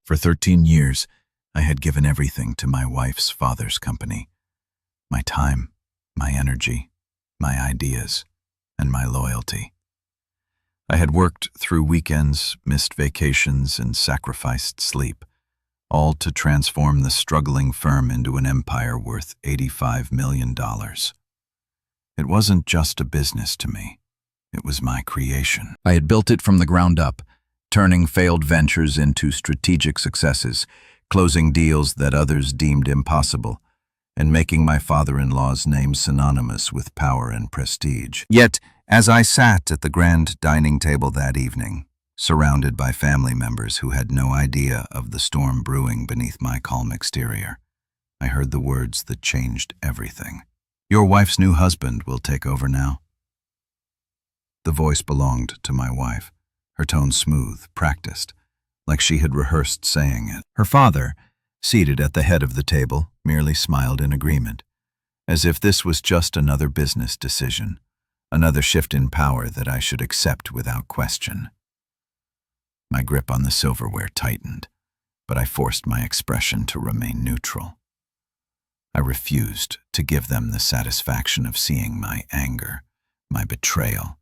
For 13 years, I had given everything to my wife's father's company. My time, my energy, my ideas, and my loyalty. I had worked through weekends, missed vacations, and sacrificed sleep, all to transform the struggling firm into an empire worth $85 million. It wasn't just a business to me. It was my creation. I had built it from the ground up, turning failed ventures into strategic successes, closing deals that others deemed impossible, and making my father-in-law's name synonymous with power and prestige. Yet, as I sat at the grand dining table that evening, surrounded by family members who had no idea of the storm brewing beneath my calm exterior, I heard the words that changed everything. "Your wife's new husband will take over now." The voice belonged to my wife, her tone smooth, practiced, like she had rehearsed saying it. Her father, seated at the head of the table, merely smiled in agreement, as if this was just another business decision, another shift in power that I should accept without question. My grip on the silverware tightened, but I forced my expression to remain neutral. I refused to give them the satisfaction of seeing my anger, my betrayal,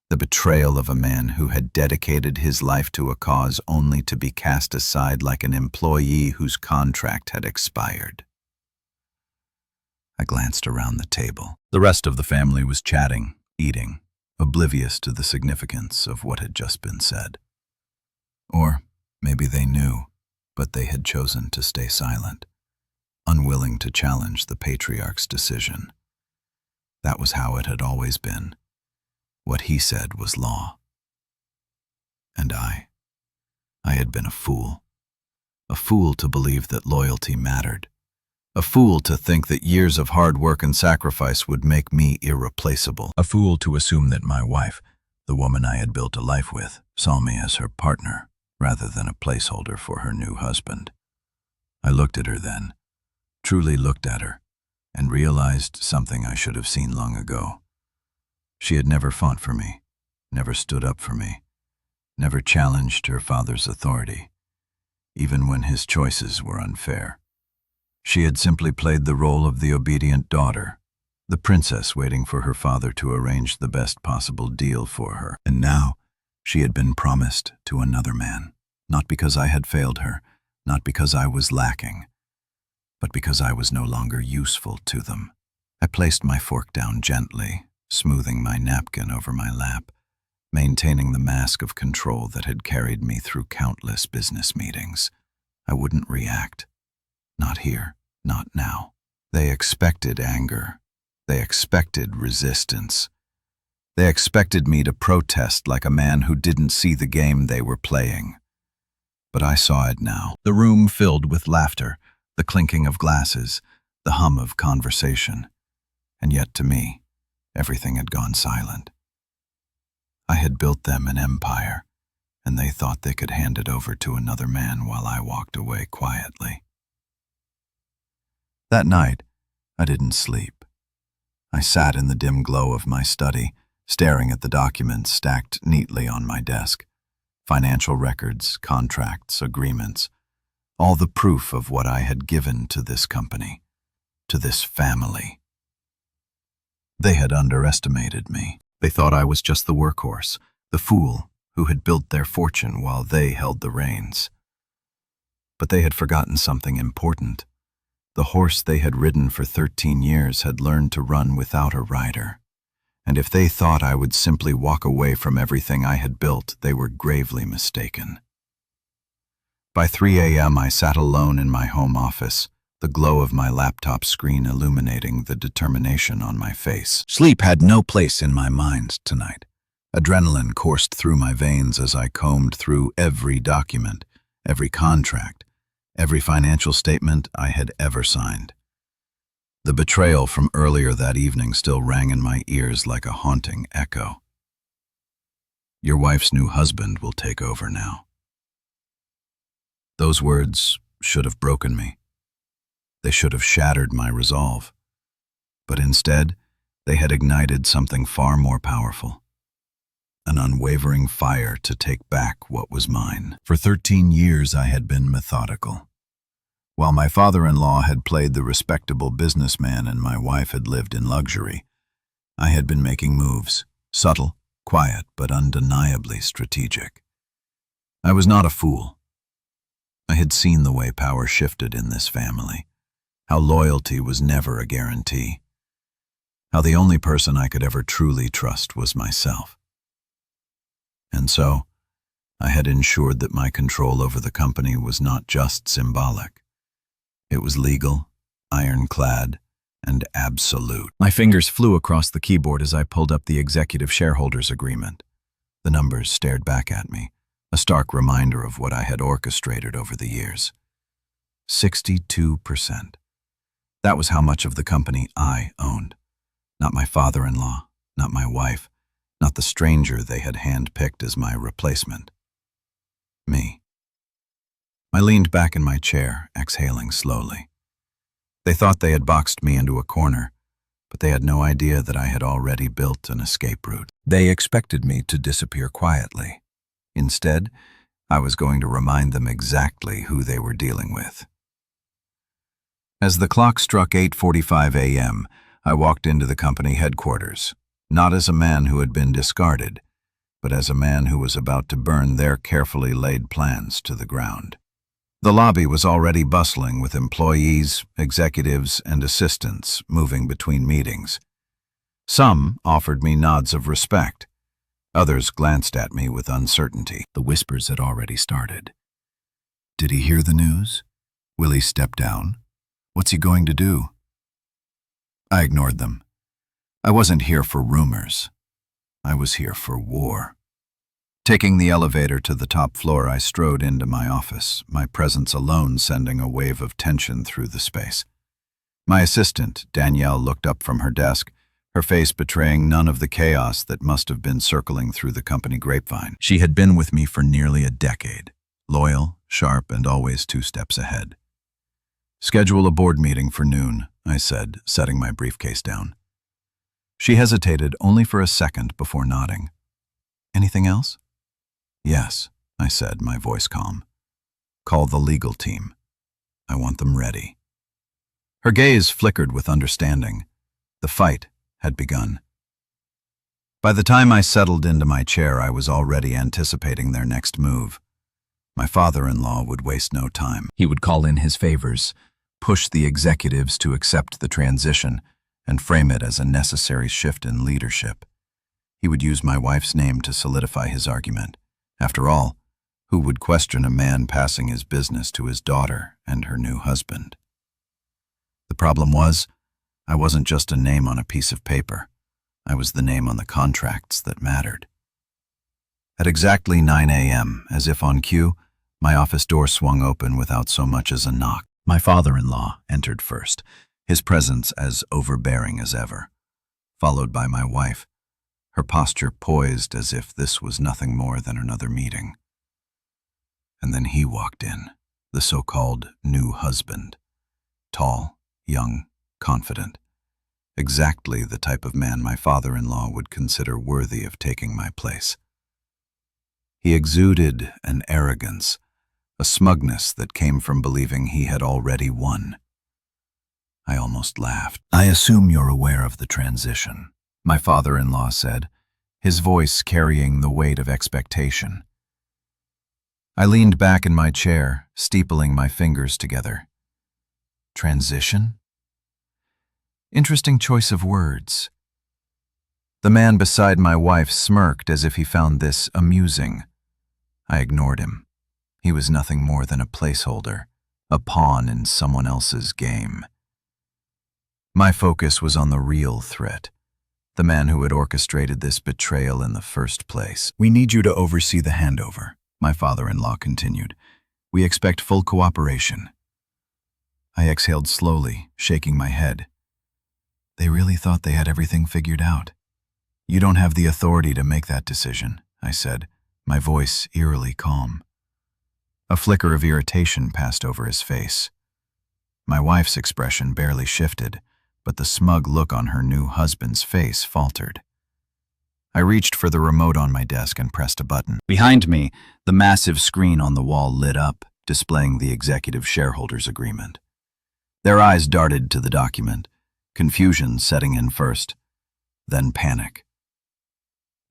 the betrayal of a man who had dedicated his life to a cause only to be cast aside like an employee whose contract had expired. I glanced around the table. The rest of the family was chatting, eating, oblivious to the significance of what had just been said. Or maybe they knew, but they had chosen to stay silent, unwilling to challenge the patriarch's decision. That was how it had always been. What he said was law. And I had been a fool to believe that loyalty mattered, a fool to think that years of hard work and sacrifice would make me irreplaceable, a fool to assume that my wife, the woman I had built a life with, saw me as her partner rather than a placeholder for her new husband. I looked at her then, truly looked at her, and realized something I should have seen long ago. She had never fought for me, never stood up for me, never challenged her father's authority, even when his choices were unfair. She had simply played the role of the obedient daughter, the princess waiting for her father to arrange the best possible deal for her. And now, she had been promised to another man, not because I had failed her, not because I was lacking, but because I was no longer useful to them. I placed my fork down gently, smoothing my napkin over my lap, maintaining the mask of control that had carried me through countless business meetings. I wouldn't react. Not here, not now. They expected anger. They expected resistance. They expected me to protest like a man who didn't see the game they were playing. But I saw it now. The room filled with laughter, the clinking of glasses, the hum of conversation. And yet to me, everything had gone silent. I had built them an empire, and they thought they could hand it over to another man while I walked away quietly. That night, I didn't sleep. I sat in the dim glow of my study, staring at the documents stacked neatly on my desk. Financial records, contracts, agreements, all the proof of what I had given to this company, to this family. They had underestimated me. They thought I was just the workhorse, the fool who had built their fortune while they held the reins. But they had forgotten something important. The horse they had ridden for 13 years had learned to run without a rider. And if they thought I would simply walk away from everything I had built, they were gravely mistaken. By 3 a.m., I sat alone in my home office, the glow of my laptop screen illuminating the determination on my face. Sleep had no place in my mind tonight. Adrenaline coursed through my veins as I combed through every document, every contract, every financial statement I had ever signed. The betrayal from earlier that evening still rang in my ears like a haunting echo. Your wife's new husband will take over now. Those words should have broken me. They should have shattered my resolve. But instead, they had ignited something far more powerful. an unwavering fire to take back what was mine. For 13 years I had been methodical. While my father-in-law had played the respectable businessman and my wife had lived in luxury, I had been making moves, subtle, quiet, but undeniably strategic. I was not a fool. I had seen the way power shifted in this family, how loyalty was never a guarantee, how the only person I could ever truly trust was myself. And so, I had ensured that my control over the company was not just symbolic. It was legal, ironclad, and absolute. My fingers flew across the keyboard as I pulled up the executive shareholders agreement. The numbers stared back at me, a stark reminder of what I had orchestrated over the years. 62%. That was how much of the company I owned. Not my father-in-law, not my wife, not the stranger they had handpicked as my replacement. Me. I leaned back in my chair, exhaling slowly. They thought they had boxed me into a corner, but they had no idea that I had already built an escape route. They expected me to disappear quietly. Instead, I was going to remind them exactly who they were dealing with. As the clock struck 8:45 a.m., I walked into the company headquarters, not as a man who had been discarded, but as a man who was about to burn their carefully laid plans to the ground. The lobby was already bustling with employees, executives, and assistants moving between meetings. Some offered me nods of respect. Others glanced at me with uncertainty. The whispers had already started. Did he hear the news? Will he step down? What's he going to do? I ignored them. I wasn't here for rumors. I was here for war. Taking the elevator to the top floor, I strode into my office, my presence alone sending a wave of tension through the space. My assistant, Danielle, looked up from her desk, her face betraying none of the chaos that must have been circling through the company grapevine. She had been with me for nearly a decade, loyal, sharp, and always 2 steps ahead. "Schedule a board meeting for noon," I said, setting my briefcase down. She hesitated only for a second before nodding. "Anything else?" "Yes," I said, my voice calm. "Call the legal team. I want them ready." Her gaze flickered with understanding. The fight had begun. By the time I settled into my chair, I was already anticipating their next move. My father-in-law would waste no time. He would call in his favors, push the executives to accept the transition, and frame it as a necessary shift in leadership. He would use my wife's name to solidify his argument. After all, who would question a man passing his business to his daughter and her new husband? The problem was, I wasn't just a name on a piece of paper. I was the name on the contracts that mattered. At exactly 9 a.m., as if on cue, my office door swung open without so much as a knock. My father-in-law entered first, his presence as overbearing as ever, followed by my wife, her posture poised as if this was nothing more than another meeting. And then he walked in, the so-called new husband, tall, young, confident, exactly the type of man my father-in-law would consider worthy of taking my place. He exuded an arrogance, a smugness that came from believing he had already won. I almost laughed. "I assume you're aware of the transition," my father-in-law said, his voice carrying the weight of expectation. I leaned back in my chair, steepling my fingers together. Transition? Interesting choice of words. The man beside my wife smirked as if he found this amusing. I ignored him. He was nothing more than a placeholder, a pawn in someone else's game. My focus was on the real threat, the man who had orchestrated this betrayal in the first place. "We need you to oversee the handover," my father-in-law continued. "We expect full cooperation." I exhaled slowly, shaking my head. They really thought they had everything figured out. "You don't have the authority to make that decision," I said, my voice eerily calm. A flicker of irritation passed over his face. My wife's expression barely shifted, but the smug look on her new husband's face faltered. I reached for the remote on my desk and pressed a button. Behind me, the massive screen on the wall lit up, displaying the executive shareholders agreement. Their eyes darted to the document, confusion setting in first, then panic.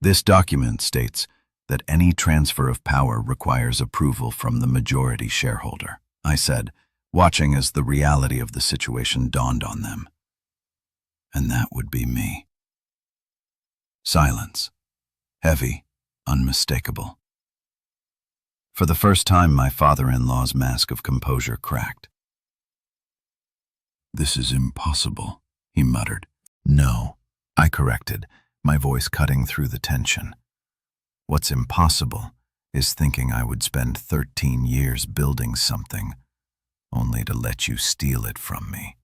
This document states that any transfer of power requires approval from the majority shareholder, I said, watching as the reality of the situation dawned on them. And that would be me. Silence. Heavy, unmistakable. For the first time, my father-in-law's mask of composure cracked. "This is impossible," he muttered. "No," I corrected, my voice cutting through the tension. "What's impossible is thinking I would spend 13 years building something, only to let you steal it from me."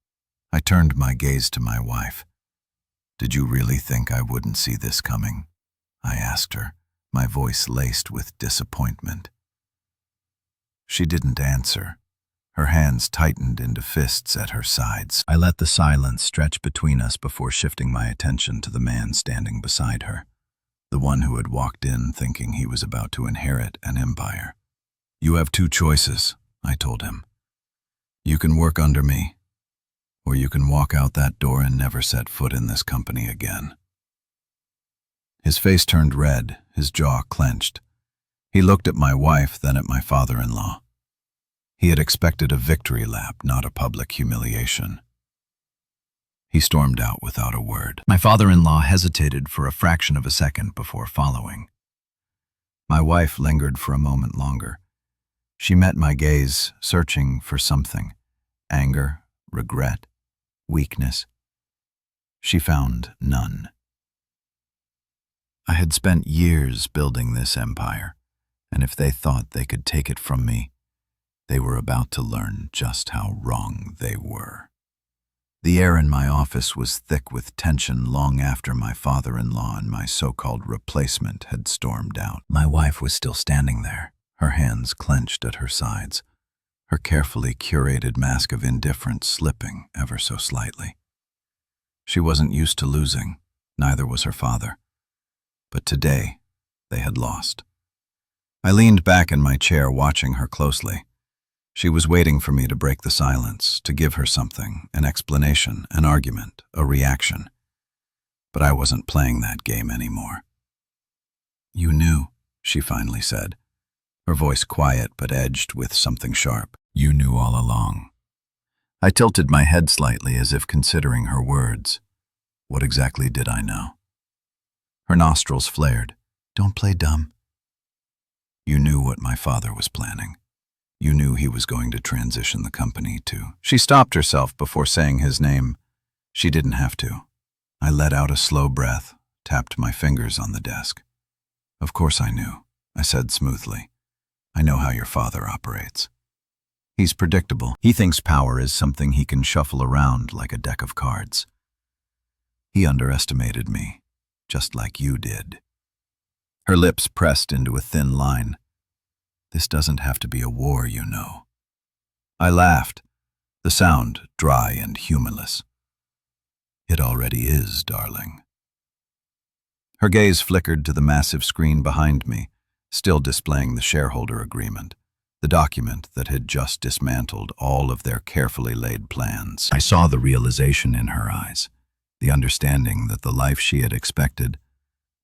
I turned my gaze to my wife. "Did you really think I wouldn't see this coming?" I asked her, my voice laced with disappointment. She didn't answer. Her hands tightened into fists at her sides. I let the silence stretch between us before shifting my attention to the man standing beside her, the one who had walked in thinking he was about to inherit an empire. "You have two choices," I told him. "You can work under me, or you can walk out that door and never set foot in this company again." His face turned red, his jaw clenched. He looked at my wife, then at my father-in-law. He had expected a victory lap, not a public humiliation. He stormed out without a word. My father-in-law hesitated for a fraction of a second before following. My wife lingered for a moment longer. She met my gaze, searching for something. Anger, regret, weakness. She found none. I had spent years building this empire, and if they thought they could take it from me, they were about to learn just how wrong they were. The air in my office was thick with tension long after my father-in-law and my so-called replacement had stormed out. My wife was still standing there, her hands clenched at her sides, her carefully curated mask of indifference slipping ever so slightly. She wasn't used to losing, neither was her father. But today, they had lost. I leaned back in my chair, watching her closely. She was waiting for me to break the silence, to give her something, an explanation, an argument, a reaction. But I wasn't playing that game anymore. "You knew," she finally said, her voice quiet but edged with something sharp. "You knew all along." I tilted my head slightly as if considering her words. What exactly did I know? Her nostrils flared. "Don't play dumb." "You knew what my father was planning. You knew he was going to transition the company to—" She stopped herself before saying his name. She didn't have to. I let out a slow breath, tapped my fingers on the desk. "Of course I knew," I said smoothly. "I know how your father operates. He's predictable. He thinks power is something he can shuffle around like a deck of cards. He underestimated me, just like you did." Her lips pressed into a thin line. "This doesn't have to be a war, you know." I laughed, the sound dry and humorless. "It already is, darling." Her gaze flickered to the massive screen behind me, still displaying the shareholder agreement, the document that had just dismantled all of their carefully laid plans. I saw the realization in her eyes, the understanding that the life she had expected,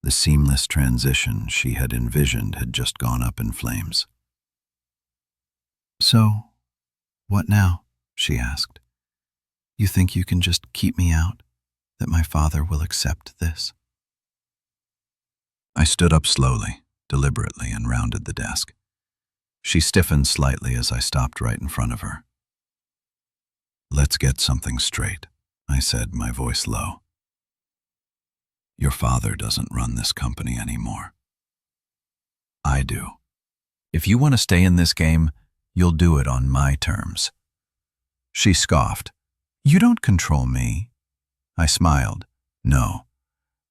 the seamless transition she had envisioned, had just gone up in flames. "So, what now?" she asked. "You think you can just keep me out? That my father will accept this?" I stood up slowly, deliberately, and rounded the desk. She stiffened slightly as I stopped right in front of her. "Let's get something straight," I said, my voice low. "Your father doesn't run this company anymore. I do. If you want to stay in this game, you'll do it on my terms." She scoffed. "You don't control me." I smiled. "No,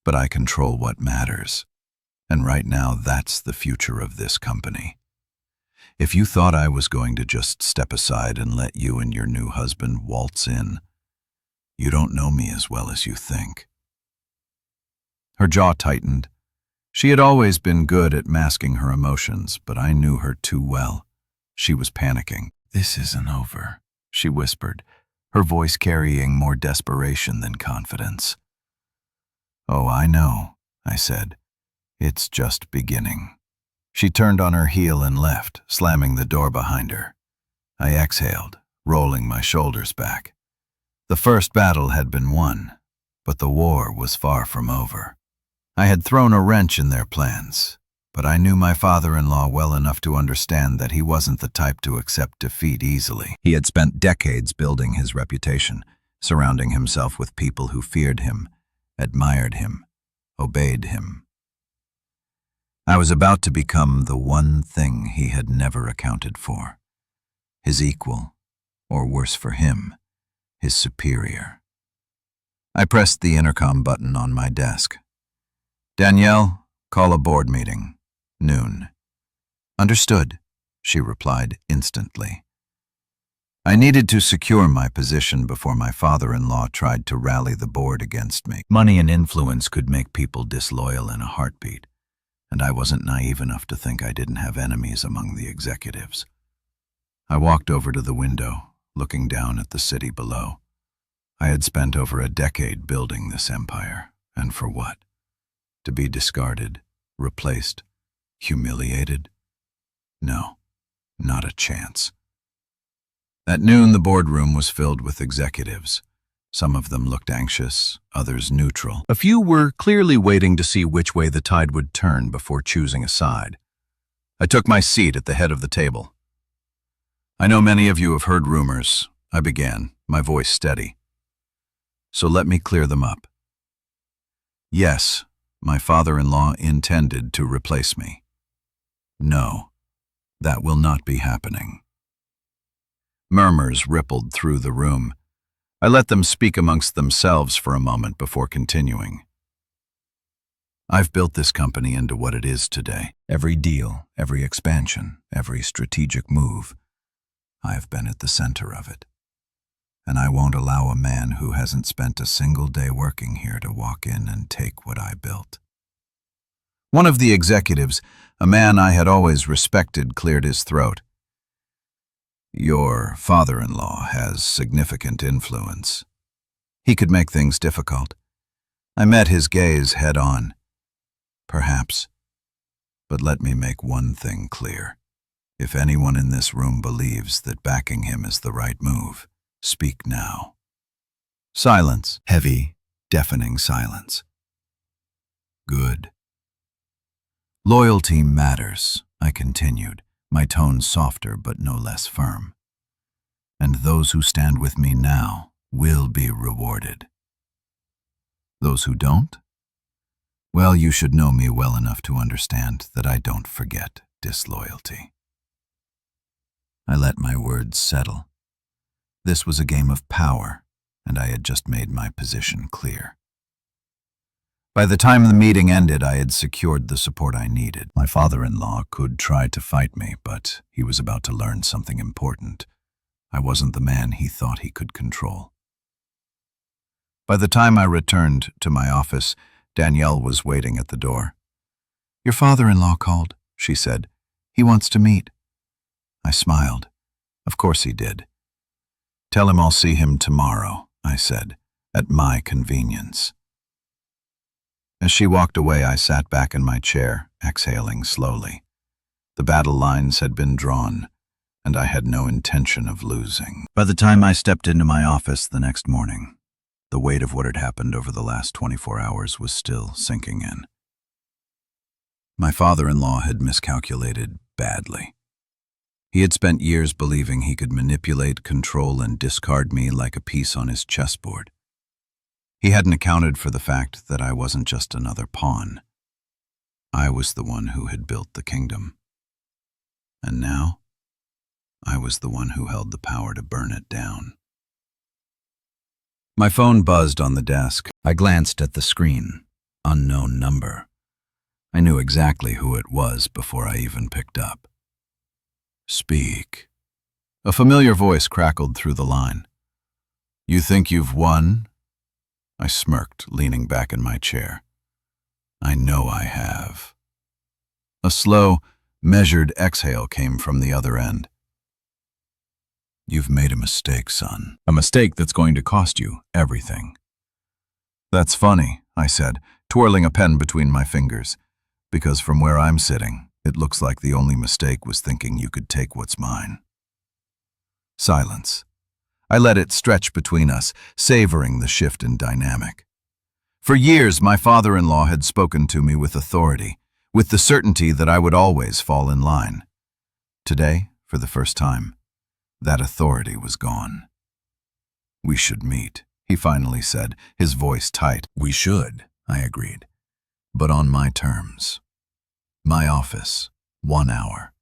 but I control what matters. And right now, that's the future of this company. If you thought I was going to just step aside and let you and your new husband waltz in, you don't know me as well as you think." Her jaw tightened, She had always been good at masking her emotions, but I knew her too well. She was panicking. "This isn't over," she whispered, her voice carrying more desperation than confidence. "Oh, I know," I said. "It's just beginning." She turned on her heel and left, slamming the door behind her. I exhaled, rolling my shoulders back. The first battle had been won, but the war was far from over. I had thrown a wrench in their plans, but I knew my father-in-law well enough to understand that he wasn't the type to accept defeat easily. He had spent decades building his reputation, surrounding himself with people who feared him, admired him, obeyed him. I was about to become the one thing he had never accounted for. His equal, or worse for him, his superior. I pressed the intercom button on my desk. "Danielle, call a board meeting. Noon." "Understood," she replied instantly. I needed to secure my position before my father-in-law tried to rally the board against me. Money and influence could make people disloyal in a heartbeat, and I wasn't naive enough to think I didn't have enemies among the executives. I walked over to the window, looking down at the city below. I had spent over a decade building this empire, and for what? To be discarded, replaced, humiliated? No, not a chance. At noon, the boardroom was filled with executives. Some of them looked anxious, others neutral. A few were clearly waiting to see which way the tide would turn before choosing a side. I took my seat at the head of the table. "I know many of you have heard rumors," I began, my voice steady. "So let me clear them up. Yes, my father-in-law intended to replace me. No, that will not be happening." Murmurs rippled through the room. I let them speak amongst themselves for a moment before continuing. "I've built this company into what it is today. Every deal, every expansion, every strategic move, I've been at the center of it. And I won't allow a man who hasn't spent a single day working here to walk in and take what I built." One of the executives, a man I had always respected, cleared his throat. "Your father-in-law has significant influence. He could make things difficult." I met his gaze head-on. "Perhaps. But let me make one thing clear. If anyone in this room believes that backing him is the right move, speak now." Silence. Heavy, deafening silence. "Good. Loyalty matters," I continued, my tone softer but no less firm. "And those who stand with me now will be rewarded. Those who don't? Well, you should know me well enough to understand that I don't forget disloyalty." I let my words settle. This was a game of power, and I had just made my position clear. By the time the meeting ended, I had secured the support I needed. My father-in-law could try to fight me, but he was about to learn something important. I wasn't the man he thought he could control. By the time I returned to my office, Danielle was waiting at the door. "Your father-in-law called," she said. "He wants to meet." I smiled. Of course he did. "Tell him I'll see him tomorrow," I said, "at my convenience." As she walked away, I sat back in my chair, exhaling slowly. The battle lines had been drawn, and I had no intention of losing. By the time I stepped into my office the next morning, the weight of what had happened over the last 24 hours was still sinking in. My father-in-law had miscalculated badly. He had spent years believing he could manipulate, control, and discard me like a piece on his chessboard. He hadn't accounted for the fact that I wasn't just another pawn. I was the one who had built the kingdom. And now, I was the one who held the power to burn it down. My phone buzzed on the desk. I glanced at the screen. Unknown number. I knew exactly who it was before I even picked up. "Speak." A familiar voice crackled through the line. "You think you've won?" I smirked, leaning back in my chair. I know I have. A slow, measured exhale came from the other end. You've made a mistake, son. A mistake that's going to cost you everything. That's funny, I said, twirling a pen between my fingers, because from where I'm sitting, it looks like the only mistake was thinking you could take what's mine. Silence. I let it stretch between us, savoring the shift in dynamic. For years, my father-in-law had spoken to me with authority, with the certainty that I would always fall in line. Today, for the first time, that authority was gone. We should meet, he finally said, his voice tight. We should, I agreed, but on my terms. My office, 1 hour.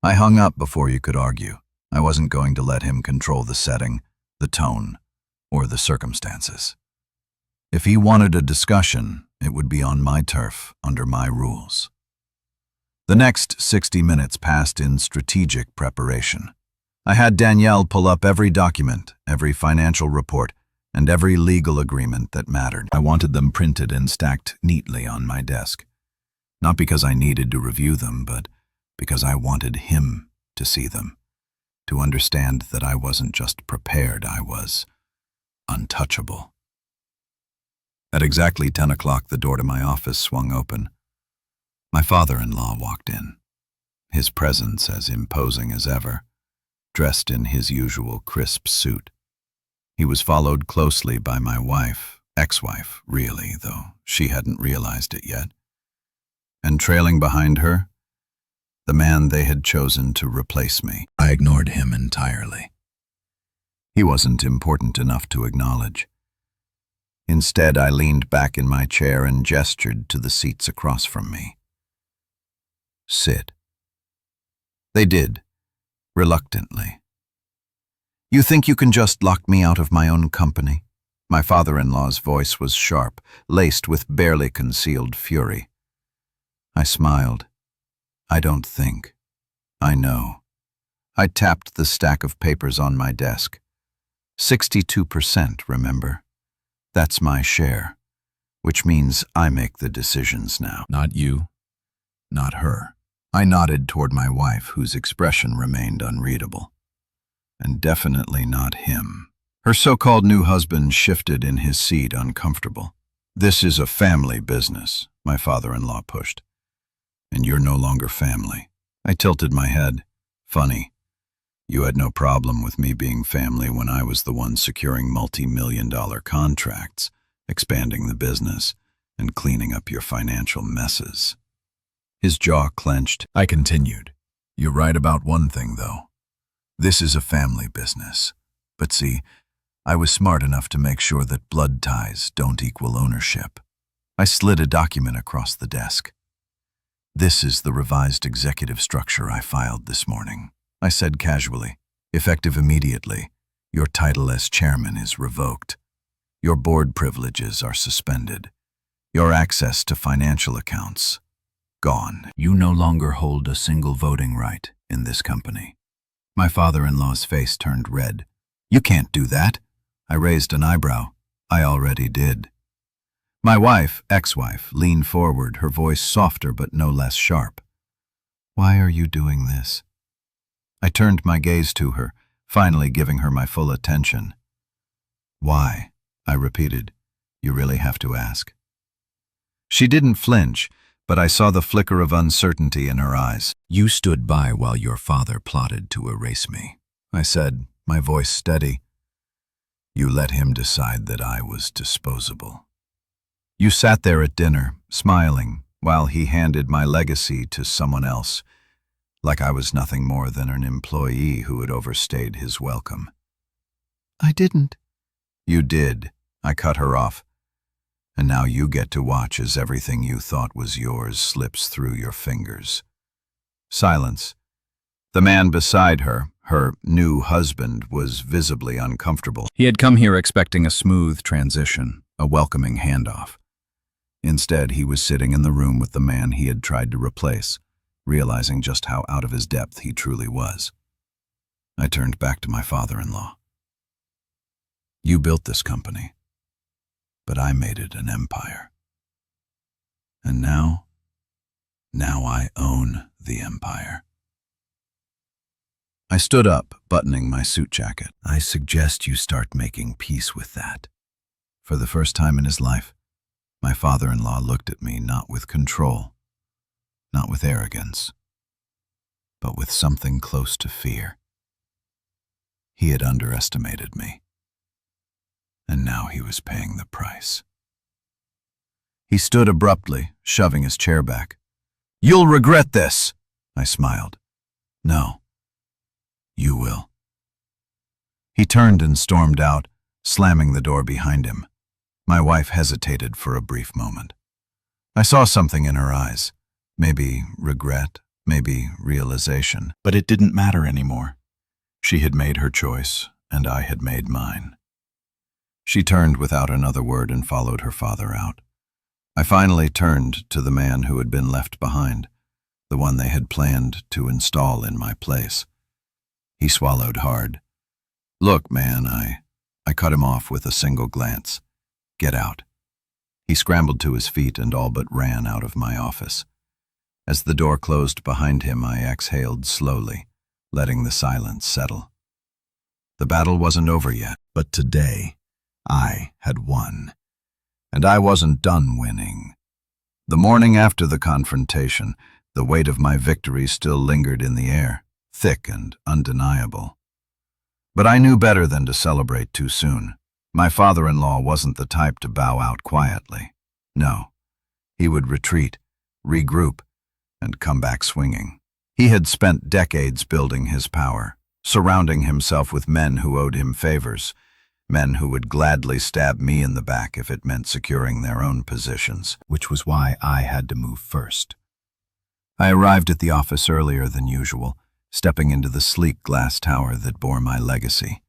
I hung up before you could argue. I wasn't going to let him control the setting, the tone, or the circumstances. If he wanted a discussion, it would be on my turf, under my rules. The next 60 minutes passed in strategic preparation. I had Danielle pull up every document, every financial report, and every legal agreement that mattered. I wanted them printed and stacked neatly on my desk. Not because I needed to review them, but because I wanted him to see them, to understand that I wasn't just prepared, I was untouchable. At exactly 10 o'clock, the door to my office swung open. My father-in-law walked in, his presence as imposing as ever, dressed in his usual crisp suit. He was followed closely by my wife, ex-wife, really, though she hadn't realized it yet. And trailing behind her, the man they had chosen to replace me. I ignored him entirely. He wasn't important enough to acknowledge. Instead, I leaned back in my chair and gestured to the seats across from me. Sit. They did, reluctantly. You think you can just lock me out of my own company? My father-in-law's voice was sharp, laced with barely concealed fury. I smiled. I don't think. I know. I tapped the stack of papers on my desk. 62%, remember? That's my share, which means I make the decisions now. Not you, not her. I nodded toward my wife, whose expression remained unreadable. And definitely not him. Her so-called new husband shifted in his seat, uncomfortable. This is a family business, my father-in-law pushed. And you're no longer family. I tilted my head. Funny. You had no problem with me being family when I was the one securing multi-million-dollar contracts, expanding the business, and cleaning up your financial messes. His jaw clenched. I continued. You're right about one thing, though. This is a family business. But see, I was smart enough to make sure that blood ties don't equal ownership. I slid a document across the desk. This is the revised executive structure I filed this morning, I said casually. Effective immediately, your title as chairman is revoked. Your board privileges are suspended. Your access to financial accounts, gone. You no longer hold a single voting right in this company. My father-in-law's face turned red. You can't do that. I raised an eyebrow. I already did. My wife, ex-wife, leaned forward, her voice softer but no less sharp. Why are you doing this? I turned my gaze to her, finally giving her my full attention. Why? I repeated. You really have to ask. She didn't flinch, but I saw the flicker of uncertainty in her eyes. You stood by while your father plotted to erase me, I said, my voice steady. You let him decide that I was disposable. You sat there at dinner, smiling, while he handed my legacy to someone else, like I was nothing more than an employee who had overstayed his welcome. I didn't. You did. I cut her off. And now you get to watch as everything you thought was yours slips through your fingers. Silence. The man beside her, her new husband, was visibly uncomfortable. He had come here expecting a smooth transition, a welcoming handoff. Instead, he was sitting in the room with the man he had tried to replace, realizing just how out of his depth he truly was. I turned back to my father-in-law. You built this company, but I made it an empire. And now I own the empire. I stood up, buttoning my suit jacket. I suggest you start making peace with that. For the first time in his life, my father-in-law looked at me not with control, not with arrogance, but with something close to fear. He had underestimated me, and now he was paying the price. He stood abruptly, shoving his chair back. "You'll regret this," I smiled. "No, you will." He turned and stormed out, slamming the door behind him. My wife hesitated for a brief moment. I saw something in her eyes, maybe regret, maybe realization, but it didn't matter anymore. She had made her choice, and I had made mine. She turned without another word and followed her father out. I finally turned to the man who had been left behind, the one they had planned to install in my place. He swallowed hard. "Look, man," I cut him off with a single glance. "Get out." He scrambled to his feet and all but ran out of my office. As the door closed behind him, I exhaled slowly, letting the silence settle. The battle wasn't over yet, but today I had won. And I wasn't done winning. The morning after the confrontation, the weight of my victory still lingered in the air, thick and undeniable. But I knew better than to celebrate too soon. My father-in-law wasn't the type to bow out quietly. No, he would retreat, regroup, and come back swinging. He had spent decades building his power, surrounding himself with men who owed him favors, men who would gladly stab me in the back if it meant securing their own positions, which was why I had to move first. I arrived at the office earlier than usual, stepping into the sleek glass tower that bore my legacy.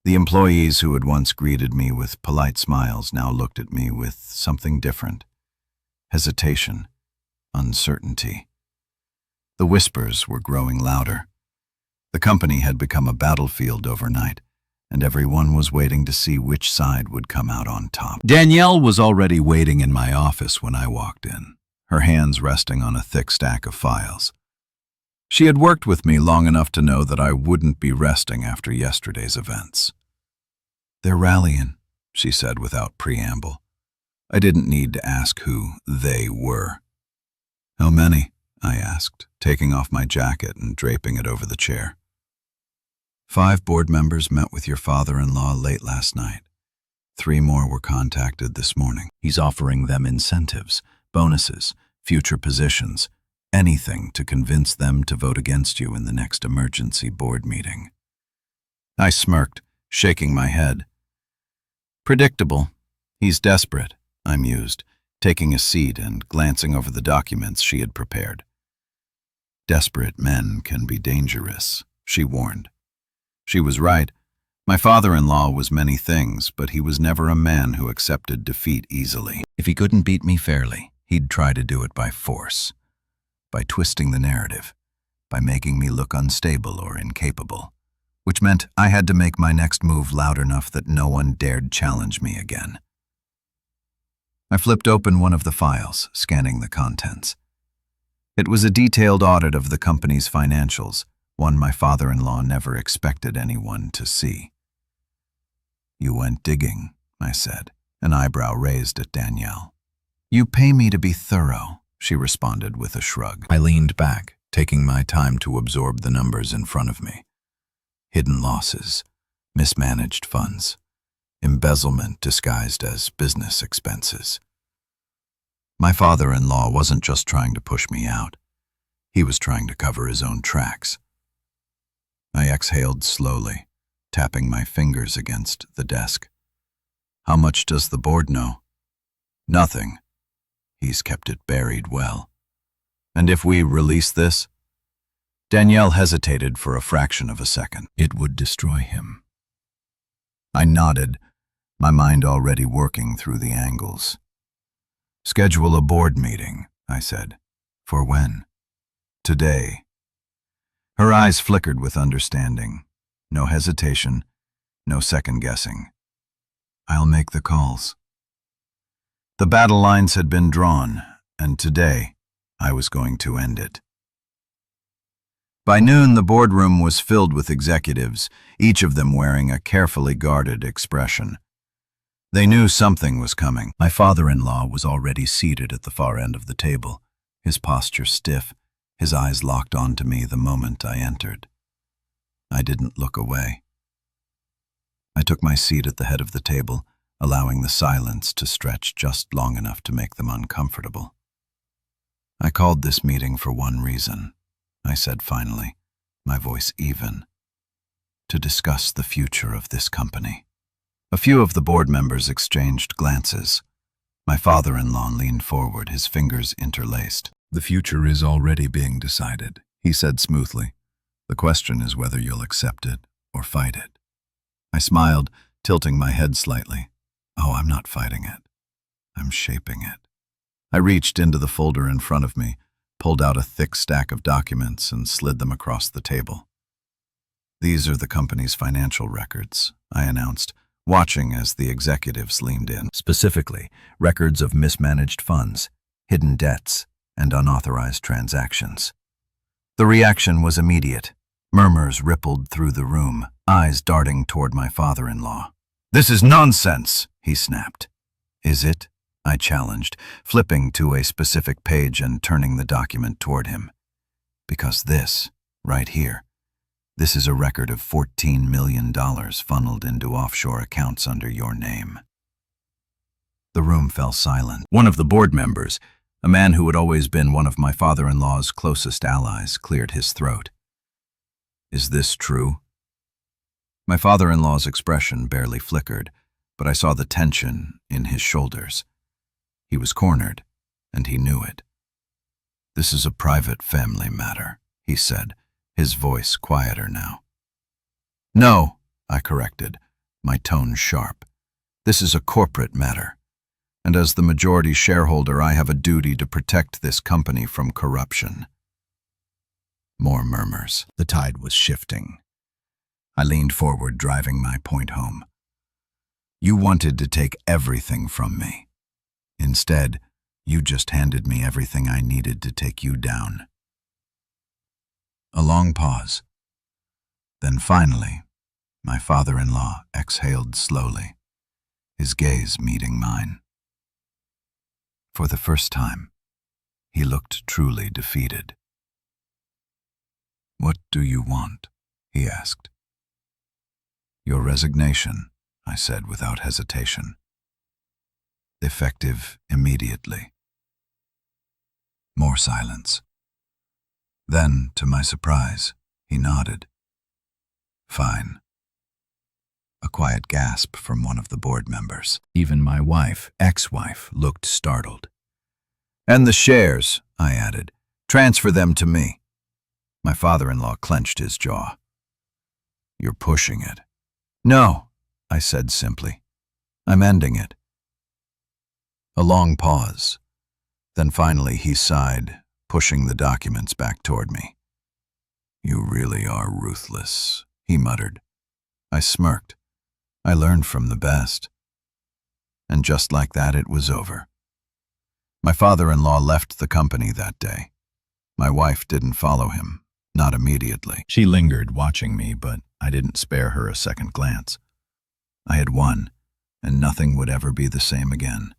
The employees who had once greeted me with polite smiles now looked at me with something different: hesitation, uncertainty. The whispers were growing louder. The company had become a battlefield overnight, and everyone was waiting to see which side would come out on top. Danielle was already waiting in my office when I walked in, her hands resting on a thick stack of files. She had worked with me long enough to know that I wouldn't be resting after yesterday's events. "They're rallying," she said without preamble. I didn't need to ask who they were. "How many?" I asked, taking off my jacket and draping it over the chair. 5 board members met with your father-in-law late last night. 3 more were contacted this morning. He's offering them incentives, bonuses, future positions, anything to convince them to vote against you in the next emergency board meeting. I smirked, shaking my head. Predictable. He's desperate, I mused, taking a seat and glancing over the documents she had prepared. Desperate men can be dangerous, she warned. She was right. My father-in-law was many things, but he was never a man who accepted defeat easily. If he couldn't beat me fairly, he'd try to do it by force, by twisting the narrative, by making me look unstable or incapable, which meant I had to make my next move loud enough that no one dared challenge me again. I flipped open one of the files, scanning the contents. It was a detailed audit of the company's financials, one my father-in-law never expected anyone to see. "You went digging," I said, an eyebrow raised at Danielle. "You pay me to be thorough," she responded with a shrug. I leaned back, taking my time to absorb the numbers in front of me. Hidden losses, mismanaged funds, embezzlement disguised as business expenses. My father-in-law wasn't just trying to push me out. He was trying to cover his own tracks. I exhaled slowly, tapping my fingers against the desk. How much does the board know? Nothing. He's kept it buried well. And if we release this? Danielle hesitated for a fraction of a second. It would destroy him. I nodded, my mind already working through the angles. "Schedule a board meeting," I said. "For when?" "Today." Her eyes flickered with understanding. No hesitation, no second-guessing. "I'll make the calls." The battle lines had been drawn, and today I was going to end it. By noon, the boardroom was filled with executives, each of them wearing a carefully guarded expression. They knew something was coming. My father-in-law was already seated at the far end of the table, his posture stiff, his eyes locked onto me the moment I entered. I didn't look away. I took my seat at the head of the table, allowing the silence to stretch just long enough to make them uncomfortable. I called this meeting for one reason, I said finally, my voice even, to discuss the future of this company. A few of the board members exchanged glances. My father-in-law leaned forward, his fingers interlaced. "The future is already being decided," he said smoothly. "The question is whether you'll accept it or fight it." I smiled, tilting my head slightly. "Oh, I'm not fighting it. I'm shaping it." I reached into the folder in front of me, pulled out a thick stack of documents, and slid them across the table. "These are the company's financial records," I announced, watching as the executives leaned in. Specifically, records of mismanaged funds, hidden debts, and unauthorized transactions. The reaction was immediate. Murmurs rippled through the room, eyes darting toward my father-in-law. "This is nonsense," he snapped. "Is it?" I challenged, flipping to a specific page and turning the document toward him. "Because this, right here, this is a record of $14 million funneled into offshore accounts under your name." The room fell silent. One of the board members, a man who had always been one of my father-in-law's closest allies, cleared his throat. "Is this true?" My father-in-law's expression barely flickered, but I saw the tension in his shoulders. He was cornered, and he knew it. "This is a private family matter," he said, his voice quieter now. "No," I corrected, my tone sharp. "This is a corporate matter, and as the majority shareholder, I have a duty to protect this company from corruption." More murmurs. The tide was shifting. I leaned forward, driving my point home. "You wanted to take everything from me. Instead, you just handed me everything I needed to take you down." A long pause. Then finally, my father-in-law exhaled slowly, his gaze meeting mine. For the first time, he looked truly defeated. "What do you want?" he asked. "Your resignation," I said without hesitation. "Effective immediately." More silence. Then, to my surprise, he nodded. "Fine." A quiet gasp from one of the board members. Even my ex-wife, looked startled. "And the shares," I added. "Transfer them to me." My father-in-law clenched his jaw. "You're pushing it." "No," I said simply. "I'm ending it." A long pause. Then finally he sighed, pushing the documents back toward me. "You really are ruthless," he muttered. I smirked. I learned from the best. And just like that, it was over. My father-in-law left the company that day. My wife didn't follow him, not immediately. She lingered, watching me, but I didn't spare her a second glance. I had won, and nothing would ever be the same again.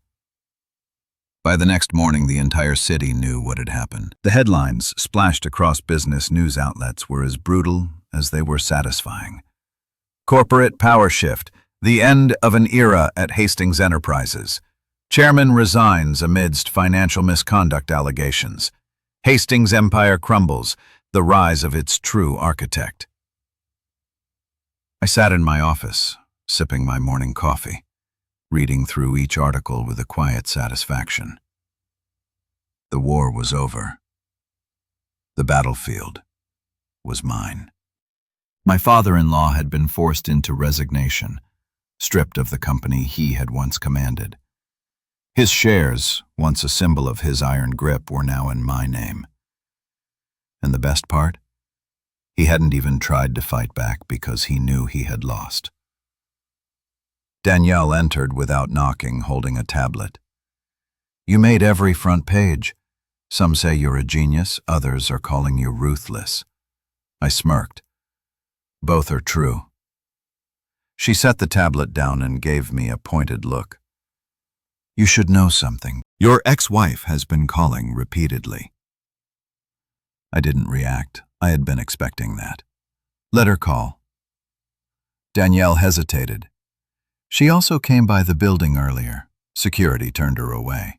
By the next morning, the entire city knew what had happened. The headlines splashed across business news outlets were as brutal as they were satisfying. "Corporate power shift, the end of an era at Hastings Enterprises. Chairman resigns amidst financial misconduct allegations. Hastings empire crumbles, the rise of its true architect." I sat in my office, sipping my morning coffee, reading through each article with a quiet satisfaction. The war was over. The battlefield was mine. My father-in-law had been forced into resignation, stripped of the company he had once commanded. His shares, once a symbol of his iron grip, were now in my name. And the best part? He hadn't even tried to fight back because he knew he had lost. Danielle entered without knocking, holding a tablet. You made every front page. Some say you're a genius, others are calling you ruthless. I smirked. Both are true. She set the tablet down and gave me a pointed look. You should know something. Your ex-wife has been calling repeatedly. I didn't react. I had been expecting that. Let her call. Danielle hesitated. She also came by the building earlier. Security turned her away.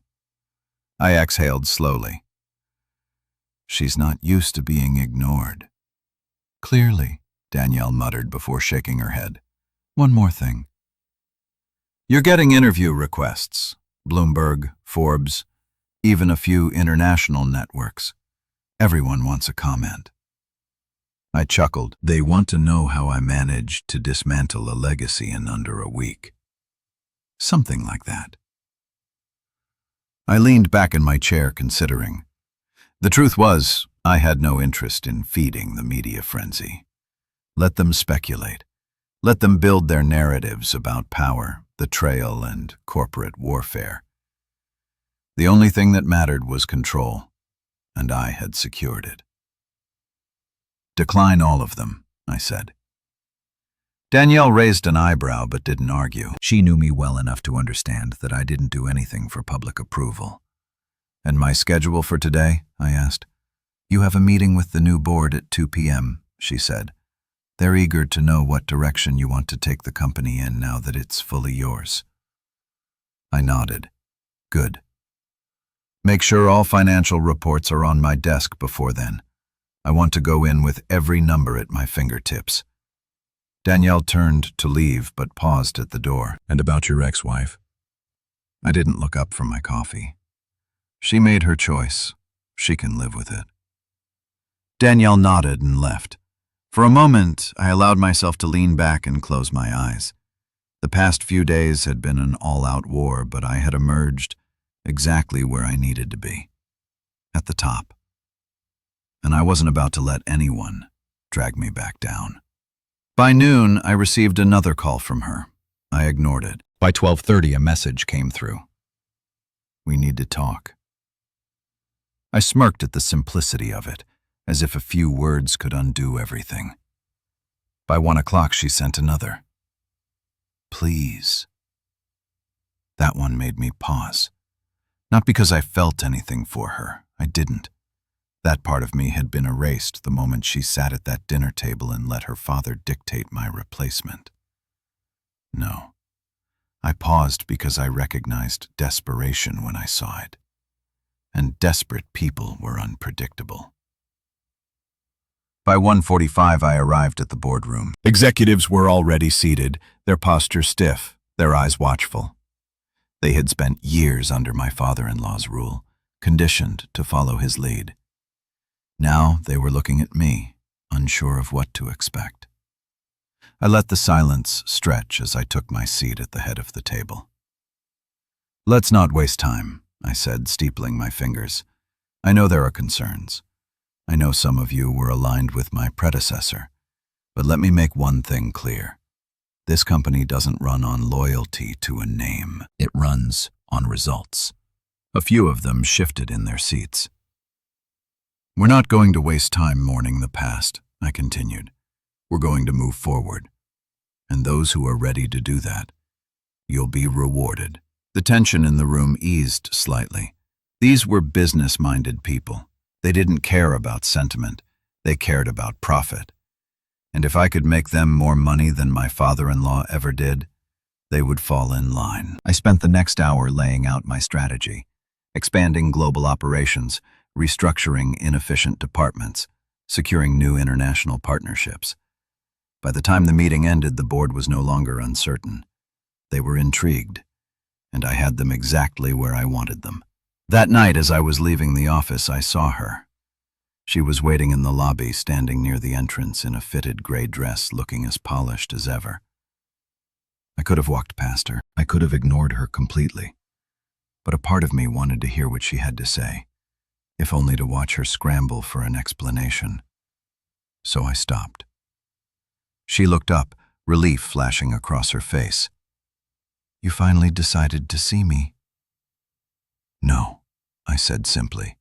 I exhaled slowly. She's not used to being ignored. Clearly, Danielle muttered before shaking her head. One more thing. You're getting interview requests. Bloomberg, Forbes, even a few international networks. Everyone wants a comment. I chuckled. They want to know how I managed to dismantle a legacy in under a week. Something like that. I leaned back in my chair, considering. The truth was, I had no interest in feeding the media frenzy. Let them speculate. Let them build their narratives about power, the trail, and corporate warfare. The only thing that mattered was control, and I had secured it. Decline all of them, I said. Danielle raised an eyebrow but didn't argue. She knew me well enough to understand that I didn't do anything for public approval. And my schedule for today? I asked. You have a meeting with the new board at 2 p.m., she said. They're eager to know what direction you want to take the company in now that it's fully yours. I nodded. Good. Make sure all financial reports are on my desk before then. I want to go in with every number at my fingertips. Danielle turned to leave but paused at the door. And about your ex-wife? I didn't look up from my coffee. She made her choice. She can live with it. Danielle nodded and left. For a moment, I allowed myself to lean back and close my eyes. The past few days had been an all-out war, but I had emerged exactly where I needed to be. At the top. And I wasn't about to let anyone drag me back down. By noon, I received another call from her. I ignored it. By 12:30, a message came through. We need to talk. I smirked at the simplicity of it, as if a few words could undo everything. By 1 o'clock, she sent another. Please. That one made me pause. Not because I felt anything for her. I didn't. That part of me had been erased the moment she sat at that dinner table and let her father dictate my replacement. No. I paused because I recognized desperation when I saw it. And desperate people were unpredictable. By 1:45, I arrived at the boardroom. Executives were already seated, their posture stiff, their eyes watchful. They had spent years under my father-in-law's rule, conditioned to follow his lead. Now they were looking at me, unsure of what to expect. I let the silence stretch as I took my seat at the head of the table. Let's not waste time, I said, steepling my fingers. I know there are concerns. I know some of you were aligned with my predecessor, but let me make one thing clear. This company doesn't run on loyalty to a name. It runs on results. A few of them shifted in their seats. We're not going to waste time mourning the past, I continued. We're going to move forward. And those who are ready to do that, you'll be rewarded. The tension in the room eased slightly. These were business-minded people. They didn't care about sentiment. They cared about profit. And if I could make them more money than my father-in-law ever did, they would fall in line. I spent the next hour laying out my strategy, expanding global operations, restructuring inefficient departments, securing new international partnerships. By the time the meeting ended, the board was no longer uncertain. They were intrigued, and I had them exactly where I wanted them. That night, as I was leaving the office, I saw her. She was waiting in the lobby, standing near the entrance in a fitted gray dress, looking as polished as ever. I could have walked past her. I could have ignored her completely. But a part of me wanted to hear what she had to say, if only to watch her scramble for an explanation. So I stopped. She looked up, relief flashing across her face. You finally decided to see me. No, I said simply.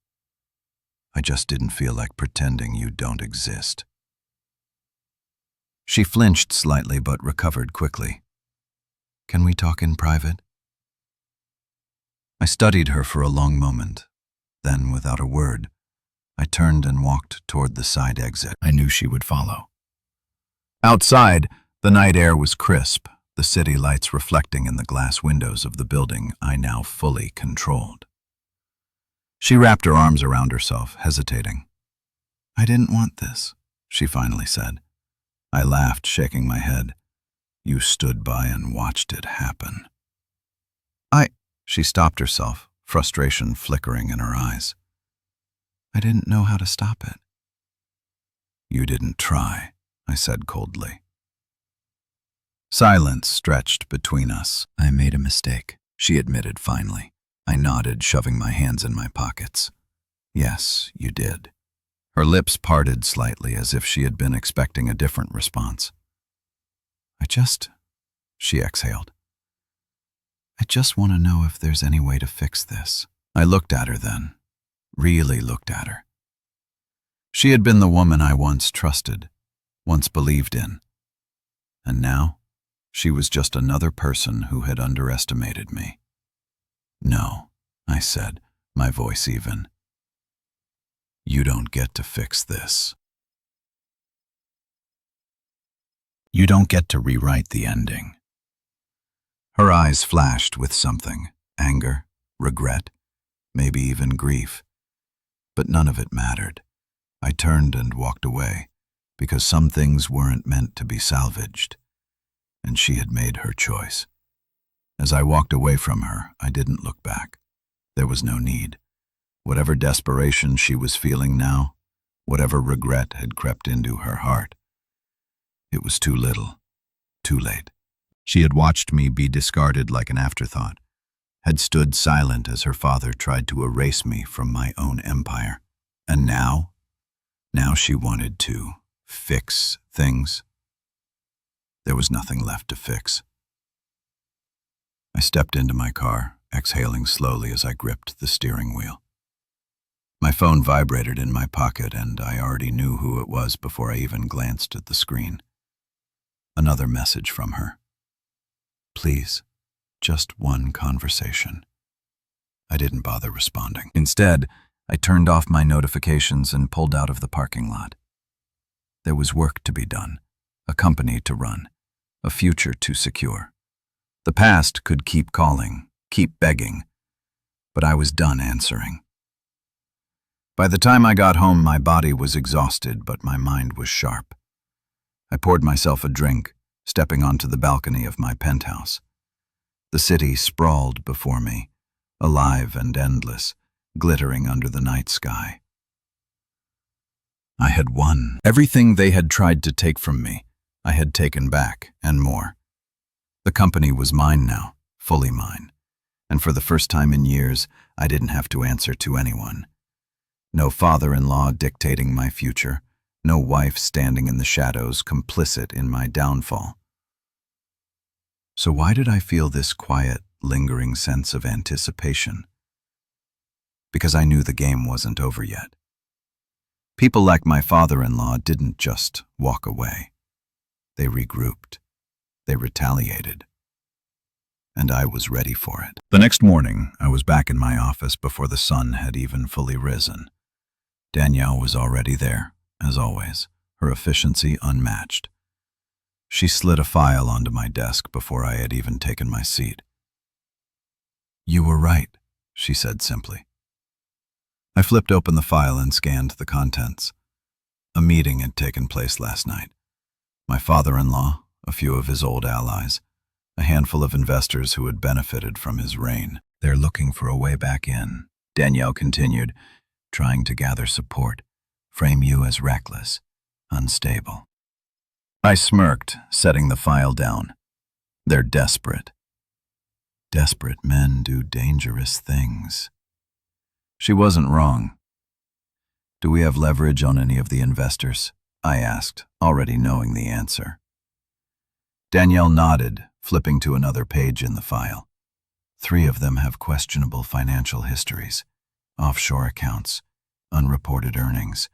I just didn't feel like pretending you don't exist. She flinched slightly but recovered quickly. Can we talk in private? I studied her for a long moment. Then, without a word, I turned and walked toward the side exit. I knew she would follow. Outside, the night air was crisp, the city lights reflecting in the glass windows of the building I now fully controlled. She wrapped her arms around herself, hesitating. I didn't want this, she finally said. I laughed, shaking my head. You stood by and watched it happen. She stopped herself, frustration flickering in her eyes. I didn't know how to stop it. You didn't try, I said coldly. Silence stretched between us. I made a mistake, she admitted finally. I nodded, shoving my hands in my pockets. Yes, you did. Her lips parted slightly as if she had been expecting a different response. She exhaled. I just want to know if there's any way to fix this. I looked at her then, really looked at her. She had been the woman I once trusted, once believed in. And now, she was just another person who had underestimated me. No, I said, my voice even. You don't get to fix this. You don't get to rewrite the ending. Her eyes flashed with something, anger, regret, maybe even grief. But none of it mattered. I turned and walked away, because some things weren't meant to be salvaged, and she had made her choice. As I walked away from her, I didn't look back. There was no need. Whatever desperation she was feeling now, whatever regret had crept into her heart, it was too little, too late. She had watched me be discarded like an afterthought, had stood silent as her father tried to erase me from my own empire. And now she wanted to fix things. There was nothing left to fix. I stepped into my car, exhaling slowly as I gripped the steering wheel. My phone vibrated in my pocket, and I already knew who it was before I even glanced at the screen. Another message from her. Please, just one conversation. I didn't bother responding. Instead, I turned off my notifications and pulled out of the parking lot. There was work to be done, a company to run, a future to secure. The past could keep calling, keep begging, but I was done answering. By the time I got home, my body was exhausted, but my mind was sharp. I poured myself a drink, stepping onto the balcony of my penthouse. The city sprawled before me, alive and endless, glittering under the night sky. I had won. Everything they had tried to take from me, I had taken back, and more. The company was mine now, fully mine, and for the first time in years, I didn't have to answer to anyone. No father-in-law dictating my future, no wife standing in the shadows, complicit in my downfall. So why did I feel this quiet, lingering sense of anticipation? Because I knew the game wasn't over yet. People like my father-in-law didn't just walk away. They regrouped. They retaliated. And I was ready for it. The next morning, I was back in my office before the sun had even fully risen. Danielle was already there, as always, her efficiency unmatched. She slid a file onto my desk before I had even taken my seat. You were right, she said simply. I flipped open the file and scanned the contents. A meeting had taken place last night. My father-in-law, a few of his old allies, a handful of investors who had benefited from his reign. They're looking for a way back in, Danielle continued, trying to gather support, frame you as reckless, unstable. I smirked, setting the file down. They're desperate. Desperate men do dangerous things. She wasn't wrong. Do we have leverage on any of the investors? I asked, already knowing the answer. Danielle nodded, flipping to another page in the file. 3 of them have questionable financial histories, offshore accounts, unreported earnings,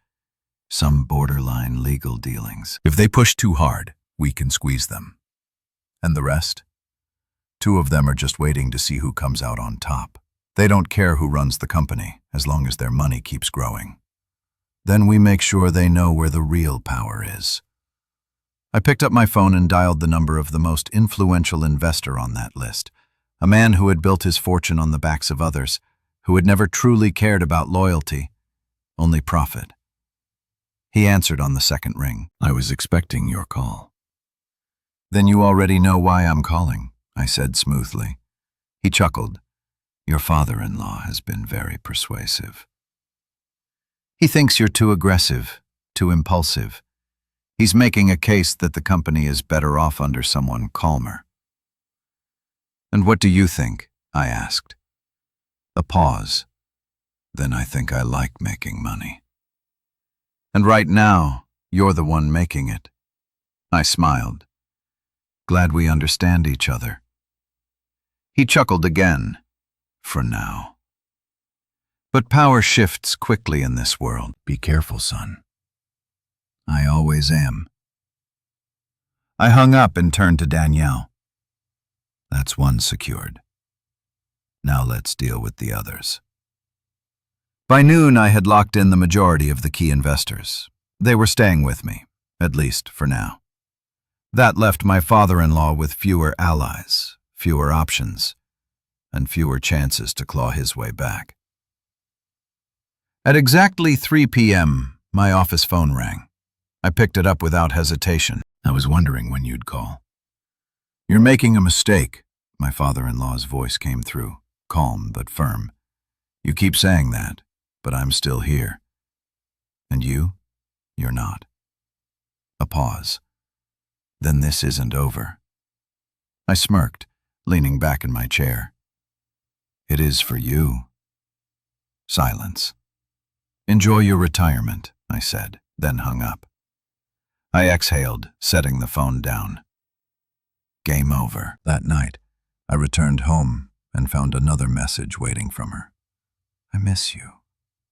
some borderline legal dealings. If they push too hard, we can squeeze them. And the rest? 2 of them are just waiting to see who comes out on top. They don't care who runs the company, as long as their money keeps growing. Then we make sure they know where the real power is. I picked up my phone and dialed the number of the most influential investor on that list, a man who had built his fortune on the backs of others, who had never truly cared about loyalty, only profit. He answered on the second ring. I was expecting your call. Then you already know why I'm calling, I said smoothly. He chuckled. Your father-in-law has been very persuasive. He thinks you're too aggressive, too impulsive. He's making a case that the company is better off under someone calmer. And what do you think? I asked. A pause. Then I think I like making money. And right now, you're the one making it. I smiled. Glad we understand each other. He chuckled again. For now. But power shifts quickly in this world. Be careful, son. I always am. I hung up and turned to Danielle. That's one secured. Now let's deal with the others. By noon, I had locked in the majority of the key investors. They were staying with me, at least for now. That left my father-in-law with fewer allies, fewer options, and fewer chances to claw his way back. At exactly 3 p.m., my office phone rang. I picked it up without hesitation. I was wondering when you'd call. You're making a mistake, my father-in-law's voice came through, calm but firm. You keep saying that, but I'm still here. And you're not. A pause. Then this isn't over. I smirked, leaning back in my chair. It is for you. Silence. Enjoy your retirement, I said, then hung up. I exhaled, setting the phone down. Game over. That night, I returned home and found another message waiting from her. I miss you.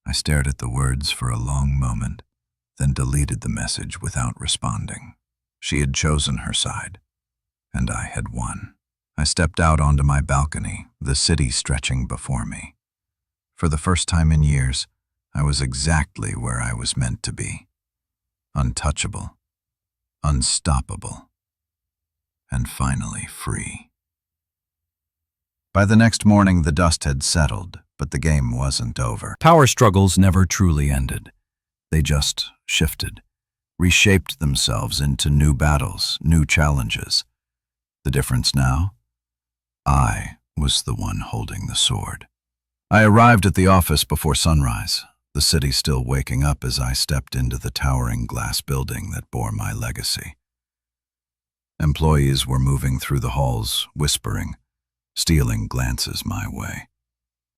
I stared at the words for a long moment, then deleted the message without responding. She had chosen her side, and I had won. I stepped out onto my balcony, the city stretching before me. For the first time in years, I was exactly where I was meant to be. Untouchable, unstoppable, and finally free. By the next morning, the dust had settled, but the game wasn't over. Power struggles never truly ended. They just shifted, reshaped themselves into new battles, new challenges. The difference now? I was the one holding the sword. I arrived at the office before sunrise, the city still waking up as I stepped into the towering glass building that bore my legacy. Employees were moving through the halls, whispering, stealing glances my way.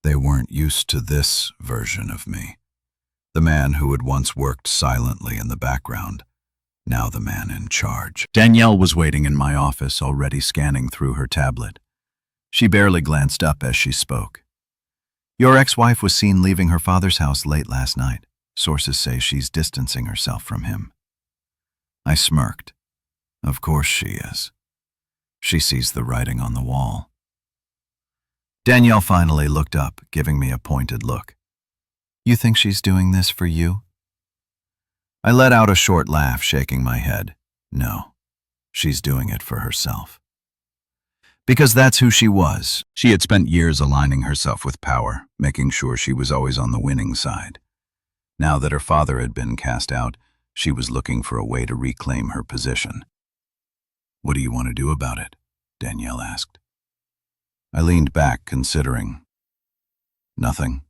They weren't used to this version of me. The man who had once worked silently in the background, now the man in charge. Danielle was waiting in my office, already scanning through her tablet. She barely glanced up as she spoke. Your ex-wife was seen leaving her father's house late last night. Sources say she's distancing herself from him. I smirked. Of course she is. She sees the writing on the wall. Danielle finally looked up, giving me a pointed look. You think she's doing this for you? I let out a short laugh, shaking my head. No, she's doing it for herself. Because that's who she was. She had spent years aligning herself with power, making sure she was always on the winning side. Now that her father had been cast out, she was looking for a way to reclaim her position. What do you want to do about it? Danielle asked. I leaned back, considering. Nothing.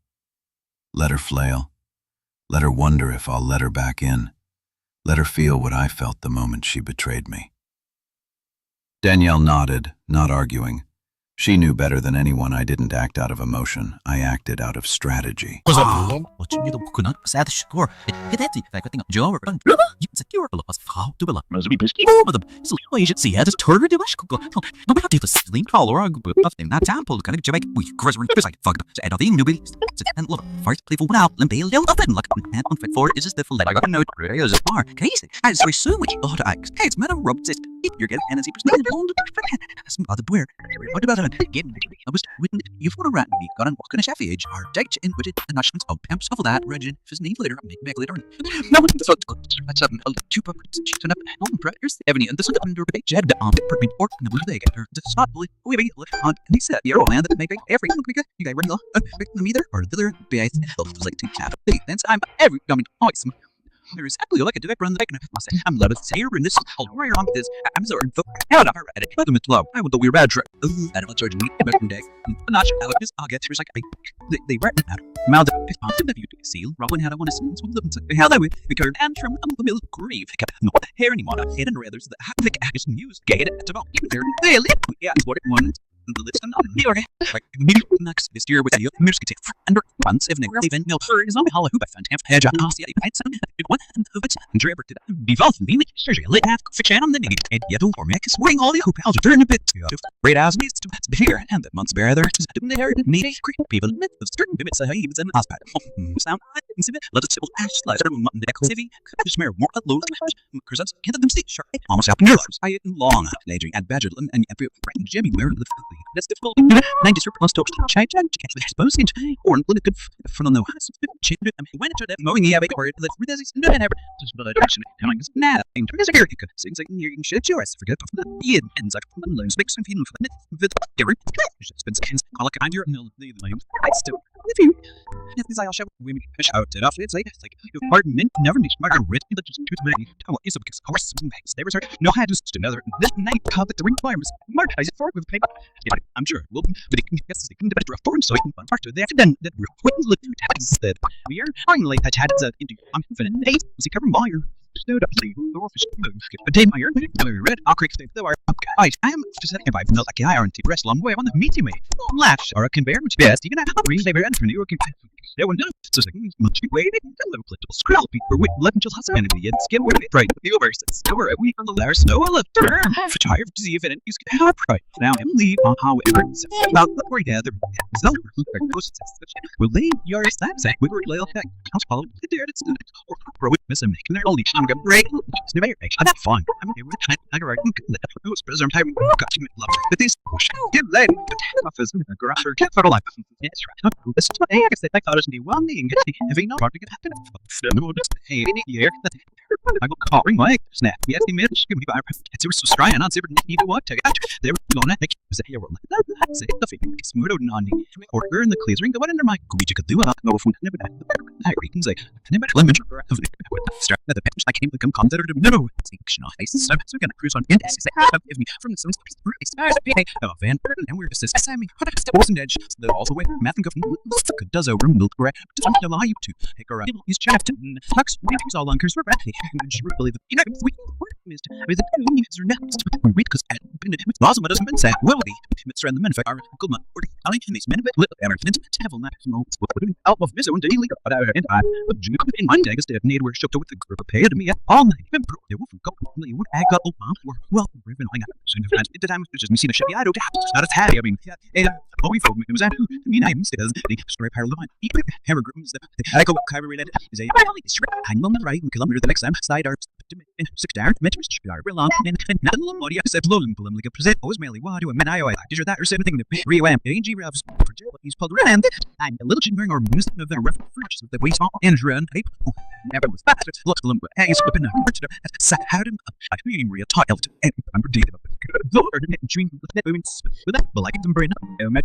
Let her flail. Let her wonder if I'll let her back in. Let her feel what I felt the moment she betrayed me. Danielle nodded, not arguing. She knew better than anyone I didn't act out of emotion. I acted out of strategy. 어찌미도 그난 sad score. Hedetti, faculty Joe, secure plus how to be Must be biscuit. of the agency had a turn to Bash. No, but the slim color, but nothing that sample kind of Jamaica. We cross like fuck. So I don't think nobody and love first playful out and bail out of it like and on fit for it is just the full I got no is a bar case. As we soon which ought to act. Hey, it's matter of rub system. You're getting NC percent on the other where. What about it? Getting I was witness you for a rat me got on walking a chefy age or dig in with it and nations of pimps of that region his name later make back later. No one thought that's up two puppets chicken up on predators Ebony and this under big jet on permit or the blue they get her the spot bully we be on and he said you're land that make every you guys run them either or the other be I like to cat then I'm every coming always there's exactly like I do. I run the bacon. I'm loving here in this whole right on this. I'm sorry. Out of her at it. Let them low. I want the weird bad trick. I don't charge me back in day. Not sure how it is. I'll get through. Like they right out. Mouth up. If you seal. Robin had I want to see some of them. How that way. Because and from the middle of grief. Not here anymore. Hidden rather the havoc is news. Get it at about. There. They live. Yeah, is what it wanted. The listen on New York. Like next this year with the music under once if they even no is on Hollow by Fantastic Hedge on Aussie. I said one of it and Trevor did devolve the surgery lit half fiction on the nigga and yet or make us swing all the hoop pals turn a bit great as needs to be here and the months bear there doing the hair needy people myth of certain limits I even in hospital sound let us simple ash slice mutton deck civvy just mere more low because that's can't them see sure almost up nerves I long later at Badger and Jimmy where the that's difficult. 90 surplus to change and catch the exposing or good for no has change it. I mean, when it's mowing the abbey or the redes no never just but direction. Telling us now. And to this here, seems like you can shit yours. Forget of the ends like from the speaks and feeling for the Derek. It's been skins call like I'm your nil the lame. I still if you if these I'll show women shout it off. It's like you pardon me never need Margaret that just too many. Tell is because horse they were no had just another this night called the requirements. Mark I for with paper. I'm sure. Well, but it can guess they can develop a form so I can part to the accident that we're waiting to look at that we are finally attached into I'm infinite eight was he covering Meyer snowed up the office but Dave Meyer red I'll creek the wire I am just saying if I've not like I aren't to rest long way on the meeting me laughs or a conveyor which best you can have reason they were entering New York no one knows so much waiting hello political scrap people with left until has enemy yet skim with it right the oversets over a week on the lair snow a left for tired to see if it is have right now and leave on however about the way together so will leave your that say we were little house follow the dare it's or bro miss him making their only I'm gonna break I'm not fine I'm here with I right it was preserved time got to love but this get lady office garage can't photo life yes right this is what I guess they thought it was new one thing if you know part to get happen hey any year I go calling my snap yes he made give me by it's so trying on super need to what to get they were going to make say here well say the thing smooth out on or earn the clearing the one under my you could do no phone never I reckon say never lemon start the patch I came to come consider no section of faces so we're going to cruise on in give me from the sun oh van and we're just I mean what step wasn't edge the also way math and go from does over milk right to allow you to take around he's chapped flux weeks all on curse we're ready and she believe you know we can work with the user next we read because at awesome it doesn't been said will be it's around the men are good man or I like these men with everything to have on that out of this one daily but I in one day I need were shocked with the group of paid me all night they were from couple you would I got old mom were well riven I got soon at the time was just me seen a ship I don't not as happy I mean oh we folk it was that who I mean I'm still the story parallel line hammer grooms I go Kyber related is a I'm on the right and kilometer the next time side are 6 down meters are real long and nothing long audio said low and like a present always mainly why do a man I did that or something the rewam AG revs for he's pulled around I'm a little chimbering or music of the reference the way small and run tape never was fast looks the lumber hey slipping how do I mean real titled and I'm predicting dream with that but like them brain like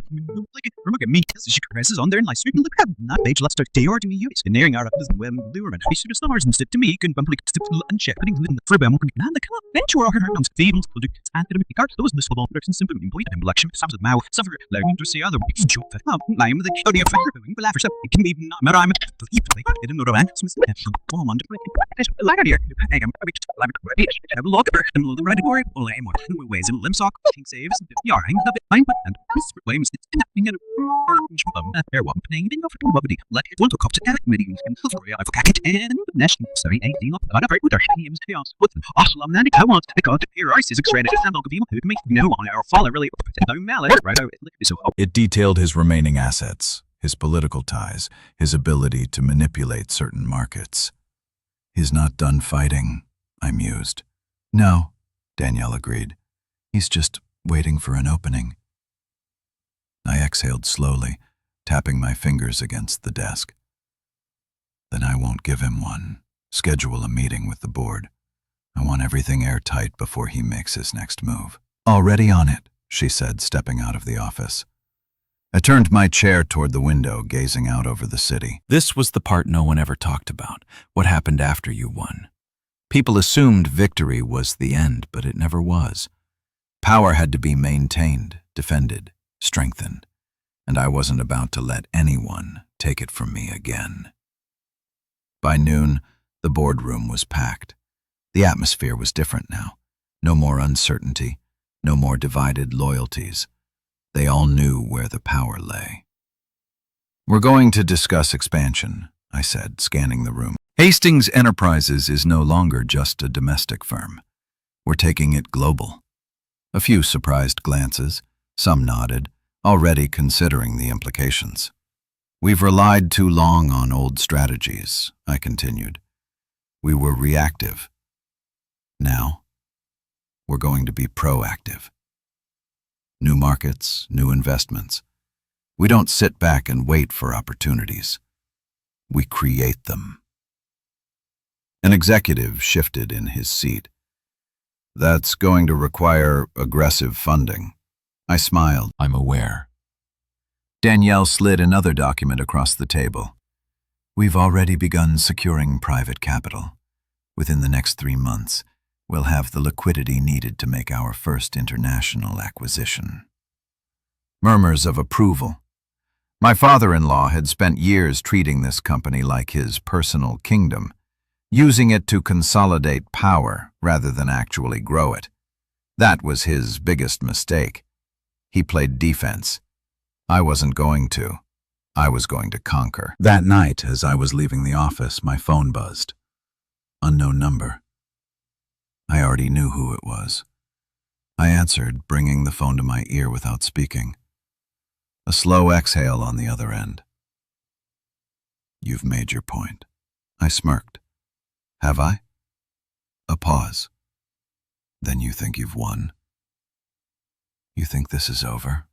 remember me she presses on there and like sweeping the crab not page let's start day or to me use nearing our when lureman he should stars instead to me can bump like and check putting in the Fribbe and the club venture or her comes feebles project and the card those miss football production simple employed and election sounds of mouth suffer like to see other joke that lime the audio factor will laugh yourself it can be not I'm it in the roman some come on like here I am have a look at the right or lame or ways in limb sock king saves yarring of it fine and flames in there one playing in for nobody let it want to cop to meetings and story I forget and national sorry anything about a with our teams chaos with awesome that I want to go to here I see excited to stand on the who make no on our fall really no mallet right so It detailed his remaining assets, his political ties, his ability to manipulate certain markets. He's not done fighting, I mused. No, Danielle agreed. He's just waiting for an opening. I exhaled slowly, tapping my fingers against the desk. Then I won't give him one. Schedule a meeting with the board. I want everything airtight before he makes his next move. Already on it, she said, stepping out of the office. I turned my chair toward the window, gazing out over the city. This was the part no one ever talked about, what happened after you won. People assumed victory was the end, but it never was. Power had to be maintained, defended, strengthened, and I wasn't about to let anyone take it from me again. By noon, the boardroom was packed. The atmosphere was different now. No more uncertainty, no more divided loyalties. They all knew where the power lay. We're going to discuss expansion, I said, scanning the room. Hastings Enterprises is no longer just a domestic firm. We're taking it global. A few surprised glances, some nodded, already considering the implications. We've relied too long on old strategies, I continued. We were reactive. Now, we're going to be proactive. New markets, new investments. We don't sit back and wait for opportunities. We create them. An executive shifted in his seat. That's going to require aggressive funding. I smiled. I'm aware. Danielle slid another document across the table. We've already begun securing private capital. Within the next 3 months, we'll have the liquidity needed to make our first international acquisition. Murmurs of approval. My father-in-law had spent years treating this company like his personal kingdom, using it to consolidate power rather than actually grow it. That was his biggest mistake. He played defense. I wasn't going to. I was going to conquer. That night, as I was leaving the office, my phone buzzed. Unknown number. I already knew who it was. I answered, bringing the phone to my ear without speaking. A slow exhale on the other end. You've made your point. I smirked. Have I? A pause. Then you think you've won? You think this is over?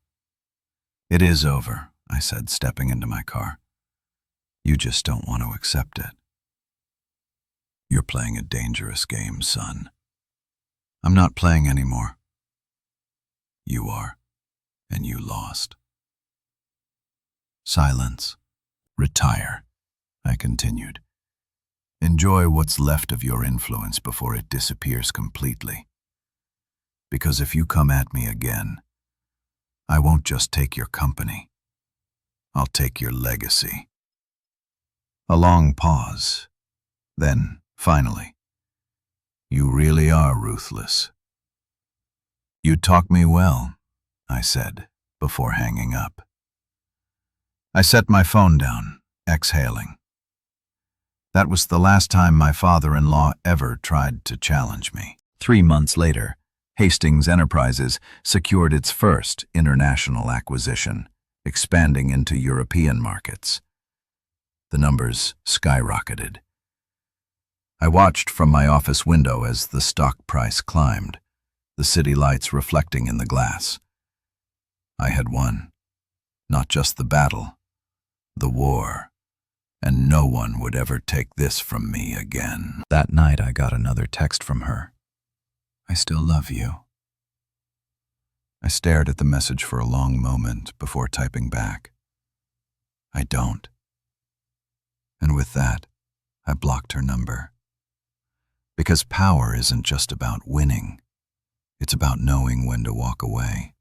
It is over, I said, stepping into my car. You just don't want to accept it. You're playing a dangerous game, son. I'm not playing anymore. You are, and you lost. Silence. Retire, I continued. Enjoy what's left of your influence before it disappears completely. Because if you come at me again, I won't just take your company. I'll take your legacy. A long pause. Then, finally, you really are ruthless. You taught me well, I said, before hanging up. I set my phone down, exhaling. That was the last time my father-in-law ever tried to challenge me. 3 months later, Hastings Enterprises secured its first international acquisition, expanding into European markets. The numbers skyrocketed. I watched from my office window as the stock price climbed, the city lights reflecting in the glass. I had won, not just the battle, the war, and no one would ever take this from me again. That night I got another text from her. I still love you. I stared at the message for a long moment before typing back. I don't. And with that, I blocked her number. Because power isn't just about winning. It's about knowing when to walk away.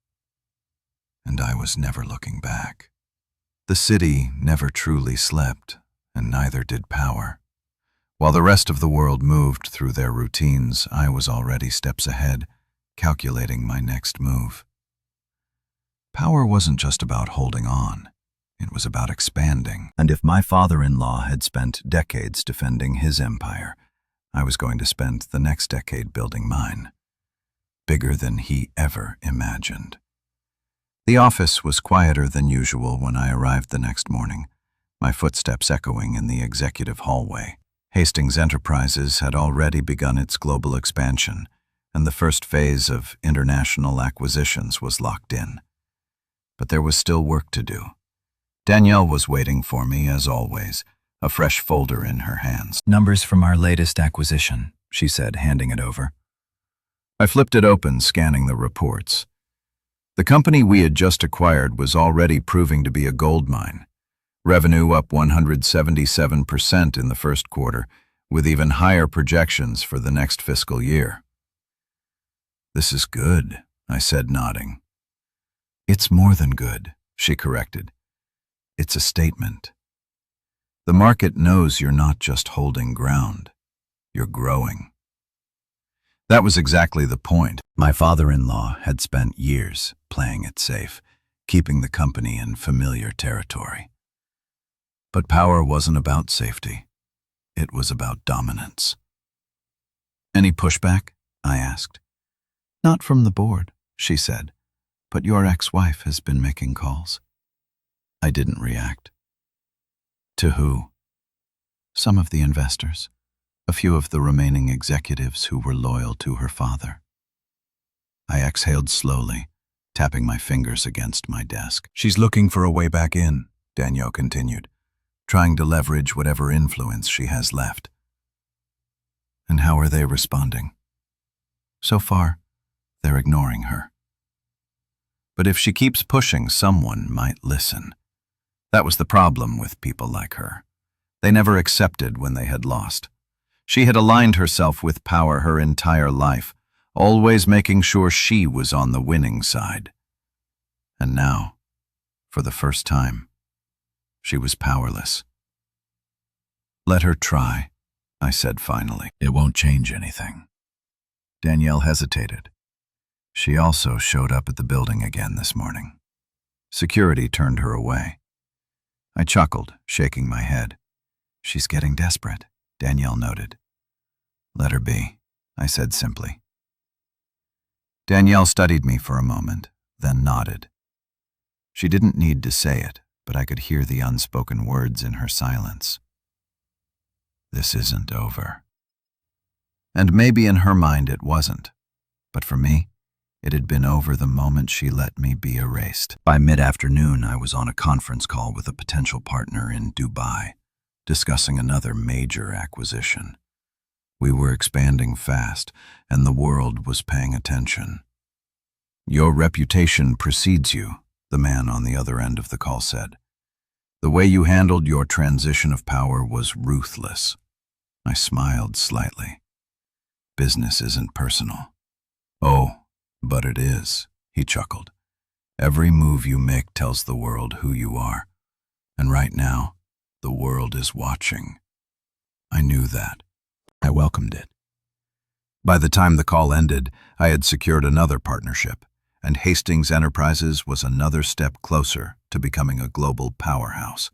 And I was never looking back. The city never truly slept, and neither did power. While the rest of the world moved through their routines, I was already steps ahead, calculating my next move. Power wasn't just about holding on. It was about expanding. And if my father-in-law had spent decades defending his empire, I was going to spend the next decade building mine. Bigger than he ever imagined. The office was quieter than usual when I arrived the next morning, my footsteps echoing in the executive hallway. Hastings Enterprises had already begun its global expansion, and the first phase of international acquisitions was locked in. But there was still work to do. Danielle was waiting for me, as always, a fresh folder in her hands. "Numbers from our latest acquisition," she said, handing it over. I flipped it open, scanning the reports. The company we had just acquired was already proving to be a gold mine. Revenue up 177% in the first quarter, with even higher projections for the next fiscal year. "This is good," I said, nodding. "It's more than good," she corrected. "It's a statement. The market knows you're not just holding ground, you're growing." That was exactly the point. My father-in-law had spent years playing it safe, keeping the company in familiar territory. But power wasn't about safety. It was about dominance. "Any pushback?" I asked. "Not from the board," she said, "but your ex-wife has been making calls." I didn't react. "To who?" "Some of the investors. A few of the remaining executives who were loyal to her father." I exhaled slowly, tapping my fingers against my desk. "She's looking for a way back in," Danielle continued, "trying to leverage whatever influence she has left." "And how are they responding?" "So far, they're ignoring her. But if she keeps pushing, someone might listen." That was the problem with people like her. They never accepted when they had lost. She had aligned herself with power her entire life, always making sure she was on the winning side. And now, for the first time, she was powerless. "Let her try," I said finally. "It won't change anything." Danielle hesitated. She also showed up at the building again this morning. Security turned her away. I chuckled, shaking my head. "She's getting desperate," Danielle noted. "Let her be," I said simply. Danielle studied me for a moment, then nodded. She didn't need to say it, but I could hear the unspoken words in her silence. This isn't over. And maybe in her mind it wasn't, but for me, it had been over the moment she let me be erased. By mid-afternoon, I was on a conference call with a potential partner in Dubai, discussing another major acquisition. We were expanding fast, and the world was paying attention. "Your reputation precedes you," the man on the other end of the call said. "The way you handled your transition of power was ruthless." I smiled slightly. "Business isn't personal." "Oh, but it is," he chuckled. "Every move you make tells the world who you are. And right now, the world is watching." I knew that. I welcomed it. By the time the call ended, I had secured another partnership, and Hastings Enterprises was another step closer to becoming a global powerhouse.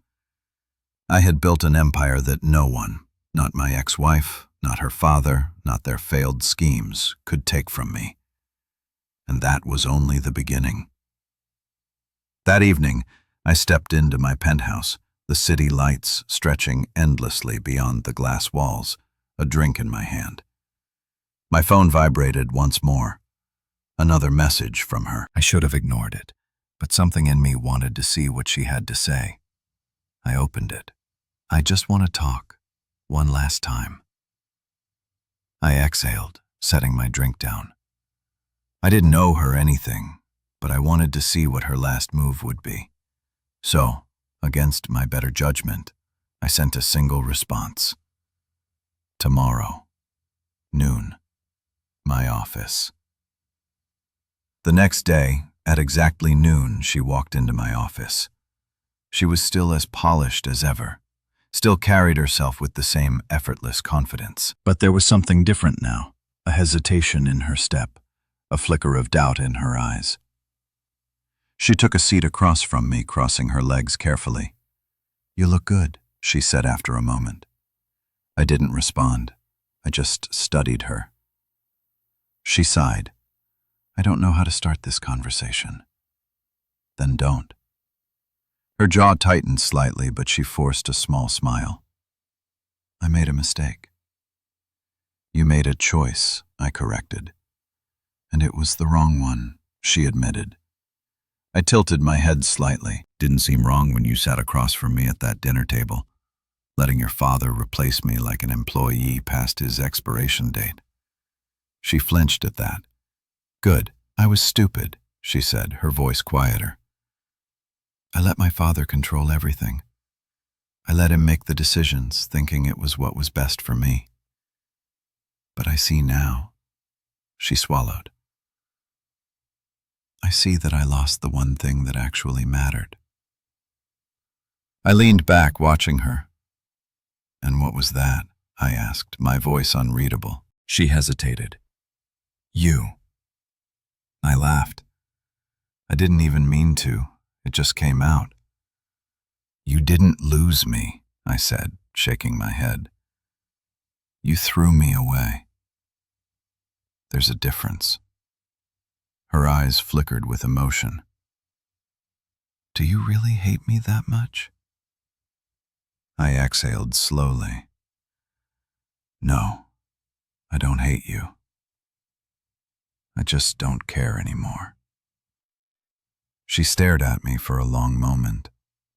I had built an empire that no one, not my ex-wife, not her father, not their failed schemes, could take from me. And that was only the beginning. That evening, I stepped into my penthouse, the city lights stretching endlessly beyond the glass walls, a drink in my hand. My phone vibrated once more. Another message from her. I should have ignored it, but something in me wanted to see what she had to say. I opened it. "I just want to talk, one last time." I exhaled, setting my drink down. I didn't owe her anything, but I wanted to see what her last move would be. So, against my better judgment, I sent a single response. "Tomorrow. Noon. My office. The next day, at exactly noon, she walked into my office. She was still as polished as ever, still carried herself with the same effortless confidence. But there was something different now, a hesitation in her step, a flicker of doubt in her eyes. She took a seat across from me, crossing her legs carefully. "You look good," she said after a moment. I didn't respond. I just studied her. She sighed. "I don't know how to start this conversation." "Then don't." Her jaw tightened slightly, but she forced a small smile. "I made a mistake." "You made a choice," I corrected. "And it was the wrong one," she admitted. I tilted my head slightly. "Didn't seem wrong when you sat across from me at that dinner table, letting your father replace me like an employee past his expiration date." She flinched at that. "Good. I was stupid," she said, her voice quieter. "I let my father control everything. I let him make the decisions, thinking it was what was best for me. But I see now." She swallowed. "I see that I lost the one thing that actually mattered." I leaned back, watching her. "And what was that?" I asked, my voice unreadable. She hesitated. "You." I laughed. I didn't even mean to. It just came out. "You didn't lose me," I said, shaking my head. "You threw me away." There's a difference. Her eyes flickered with emotion. "Do you really hate me that much?" I exhaled slowly. "No, I don't hate you. I just don't care anymore." She stared at me for a long moment,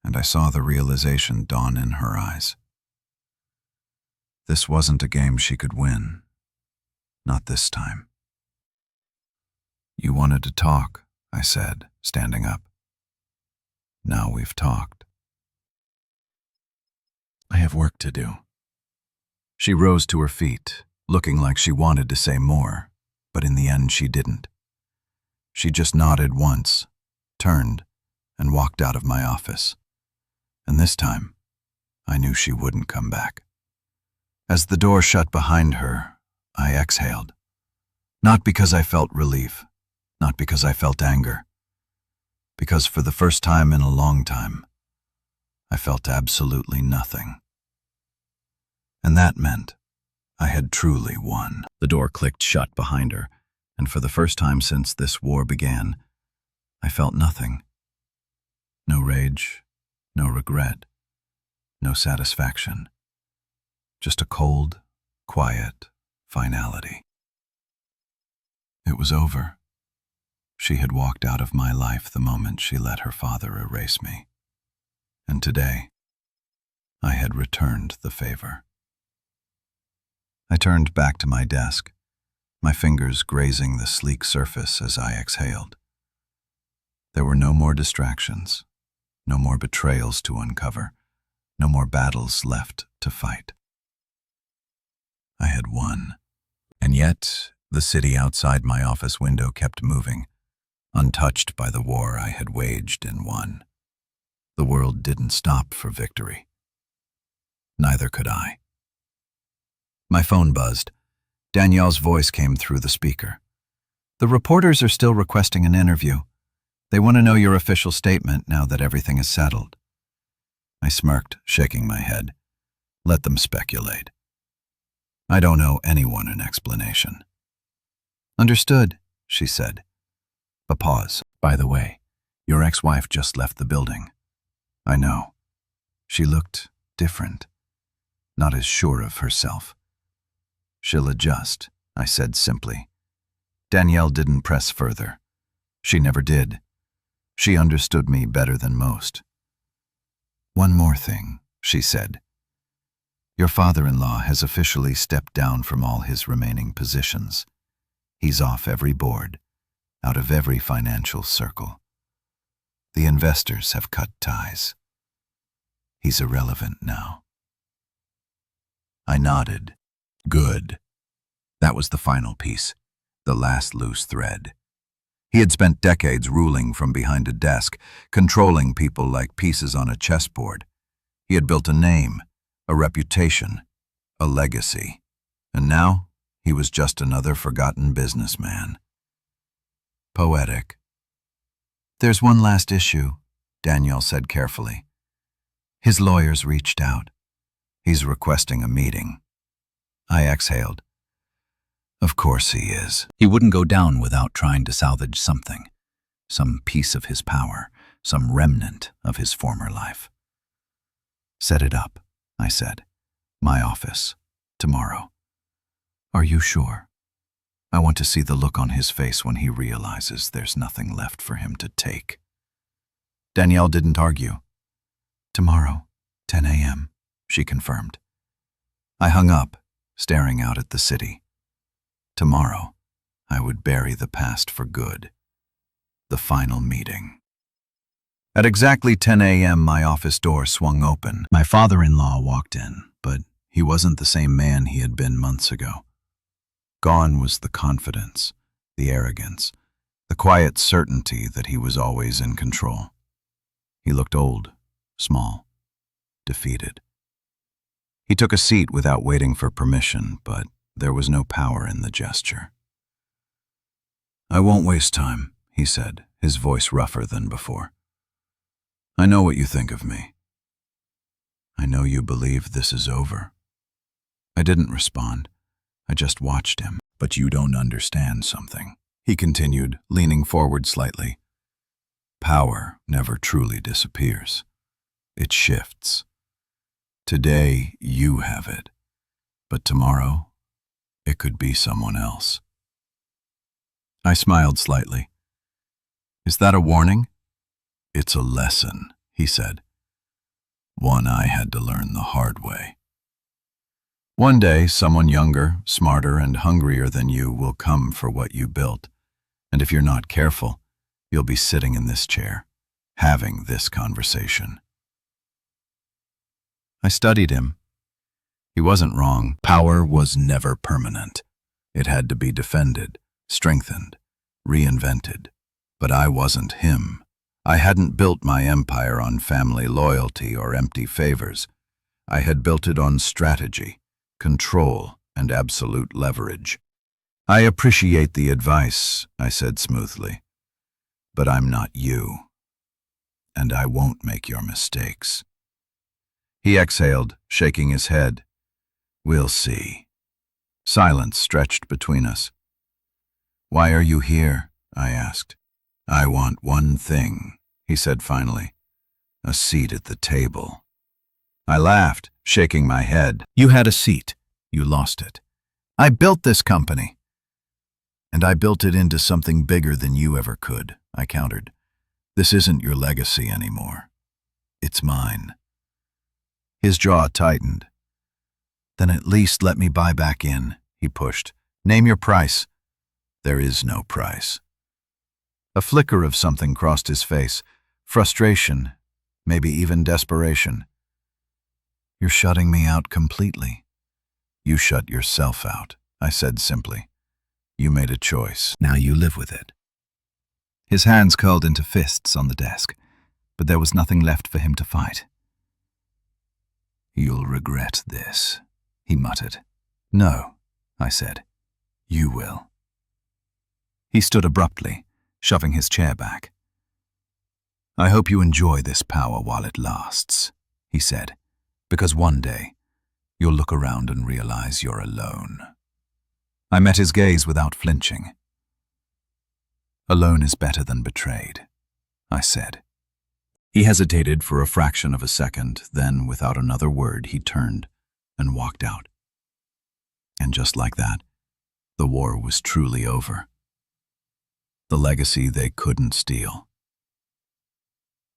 and I saw the realization dawn in her eyes. This wasn't a game she could win. Not this time. "You wanted to talk," I said, standing up. "Now we've talked. I have work to do." She rose to her feet, looking like she wanted to say more, but in the end she didn't. She just nodded once, turned, and walked out of my office. And this time, I knew she wouldn't come back. As the door shut behind her, I exhaled. Not because I felt relief, not because I felt anger, because for the first time in a long time, I felt absolutely nothing. And that meant I had truly won. The door clicked shut behind her, and for the first time since this war began, I felt nothing. No rage, no regret, no satisfaction. Just a cold, quiet finality. It was over. She had walked out of my life the moment she let her father erase me. And today, I had returned the favor. I turned back to my desk, my fingers grazing the sleek surface as I exhaled. There were no more distractions, no more betrayals to uncover, no more battles left to fight. I had won. And yet, the city outside my office window kept moving, untouched by the war I had waged and won. The world didn't stop for victory. Neither could I. My phone buzzed. Danielle's voice came through the speaker. "The reporters are still requesting an interview. They want to know your official statement now that everything is settled." I smirked, shaking my head. Let them speculate. I don't owe anyone an explanation. "Understood," she said. A pause. "By the way, your ex-wife just left the building." "I know." She looked different, not as sure of herself. "She'll adjust," I said simply. Danielle didn't press further. She never did. She understood me better than most. "One more thing," she said. "Your father-in-law has officially stepped down from all his remaining positions. He's off every board, out of every financial circle. The investors have cut ties. He's irrelevant now." I nodded. Good. That was the final piece, the last loose thread. He had spent decades ruling from behind a desk, controlling people like pieces on a chessboard. He had built a name, a reputation, a legacy. And now he was just another forgotten businessman. Poetic. "There's one last issue," Danielle said carefully. "His lawyers reached out. He's requesting a meeting." I exhaled. Of course he is. He wouldn't go down without trying to salvage something, some piece of his power, some remnant of his former life. "Set it up," I said. "My office. Tomorrow." "Are you sure? I want to see the look on his face when he realizes there's nothing left for him to take." Danielle didn't argue. "Tomorrow, 10 a.m., she confirmed. I hung up, staring out at the city. Tomorrow, I would bury the past for good. The final meeting. At exactly 10 a.m., my office door swung open. My father-in-law walked in, but he wasn't the same man he had been months ago. Gone was the confidence, the arrogance, the quiet certainty that he was always in control. He looked old, small, defeated. He took a seat without waiting for permission, but there was no power in the gesture. "I won't waste time," he said, his voice rougher than before. "I know what you think of me. I know you believe this is over." I didn't respond. I just watched him. "But you don't understand something," he continued, leaning forward slightly. "Power never truly disappears. It shifts. Today, you have it, but tomorrow, it could be someone else." I smiled slightly. "Is that a warning?" "It's a lesson," he said. "One I had to learn the hard way. One day, someone younger, smarter, and hungrier than you will come for what you built. And if you're not careful, you'll be sitting in this chair, having this conversation." I studied him. He wasn't wrong. Power was never permanent. It had to be defended, strengthened, reinvented. But I wasn't him. I hadn't built my empire on family loyalty or empty favors. I had built it on strategy, control, and absolute leverage. "I appreciate the advice," I said smoothly, "but I'm not you, and I won't make your mistakes." He exhaled, shaking his head. "We'll see." Silence stretched between us. "Why are you here?" I asked. "I want one thing," he said finally. "A seat at the table." I laughed, shaking my head. "You had a seat. You lost it. I built this company. And I built it into something bigger than you ever could," I countered. "This isn't your legacy anymore. It's mine." His jaw tightened. "Then at least let me buy back in," he pushed. "Name your price." "There is no price." A flicker of something crossed his face. Frustration, maybe even desperation. "You're shutting me out completely." "You shut yourself out," I said simply. "You made a choice. Now you live with it." His hands curled into fists on the desk, but there was nothing left for him to fight. "You'll regret this," he muttered. "No," I said. "You will." He stood abruptly, shoving his chair back. "I hope you enjoy this power while it lasts," he said, "because one day you'll look around and realize you're alone." I met his gaze without flinching. "Alone is better than betrayed," I said. He hesitated for a fraction of a second, then, without another word, he turned and walked out. And just like that, the war was truly over. The legacy they couldn't steal.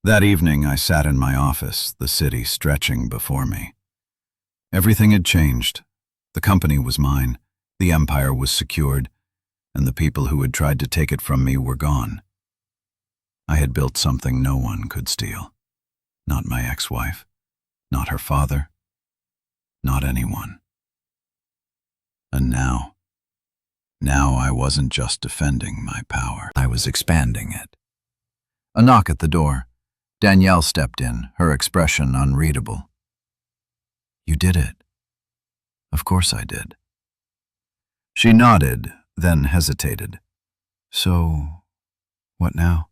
That evening, I sat in my office, the city stretching before me. Everything had changed. The company was mine, the empire was secured, and the people who had tried to take it from me were gone. I had built something no one could steal. Not my ex-wife, not her father, not anyone. And now, Now I wasn't just defending my power, I was expanding it. A knock at the door. Danielle stepped in, her expression unreadable. You did it. Of course I did. She nodded, then hesitated. So, what now?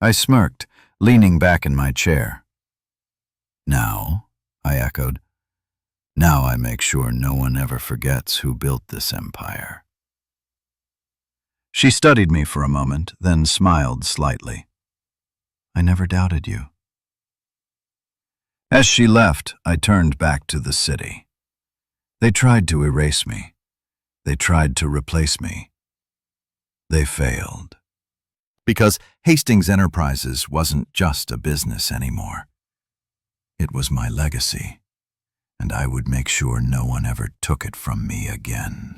I smirked, leaning back in my chair. Now, I echoed. Now I make sure no one ever forgets who built this empire. She studied me for a moment, then smiled slightly. I never doubted you. As she left, I turned back to the city. They tried to erase me. They tried to replace me. They failed. Because Hastings Enterprises wasn't just a business anymore. It was my legacy, and I would make sure no one ever took it from me again.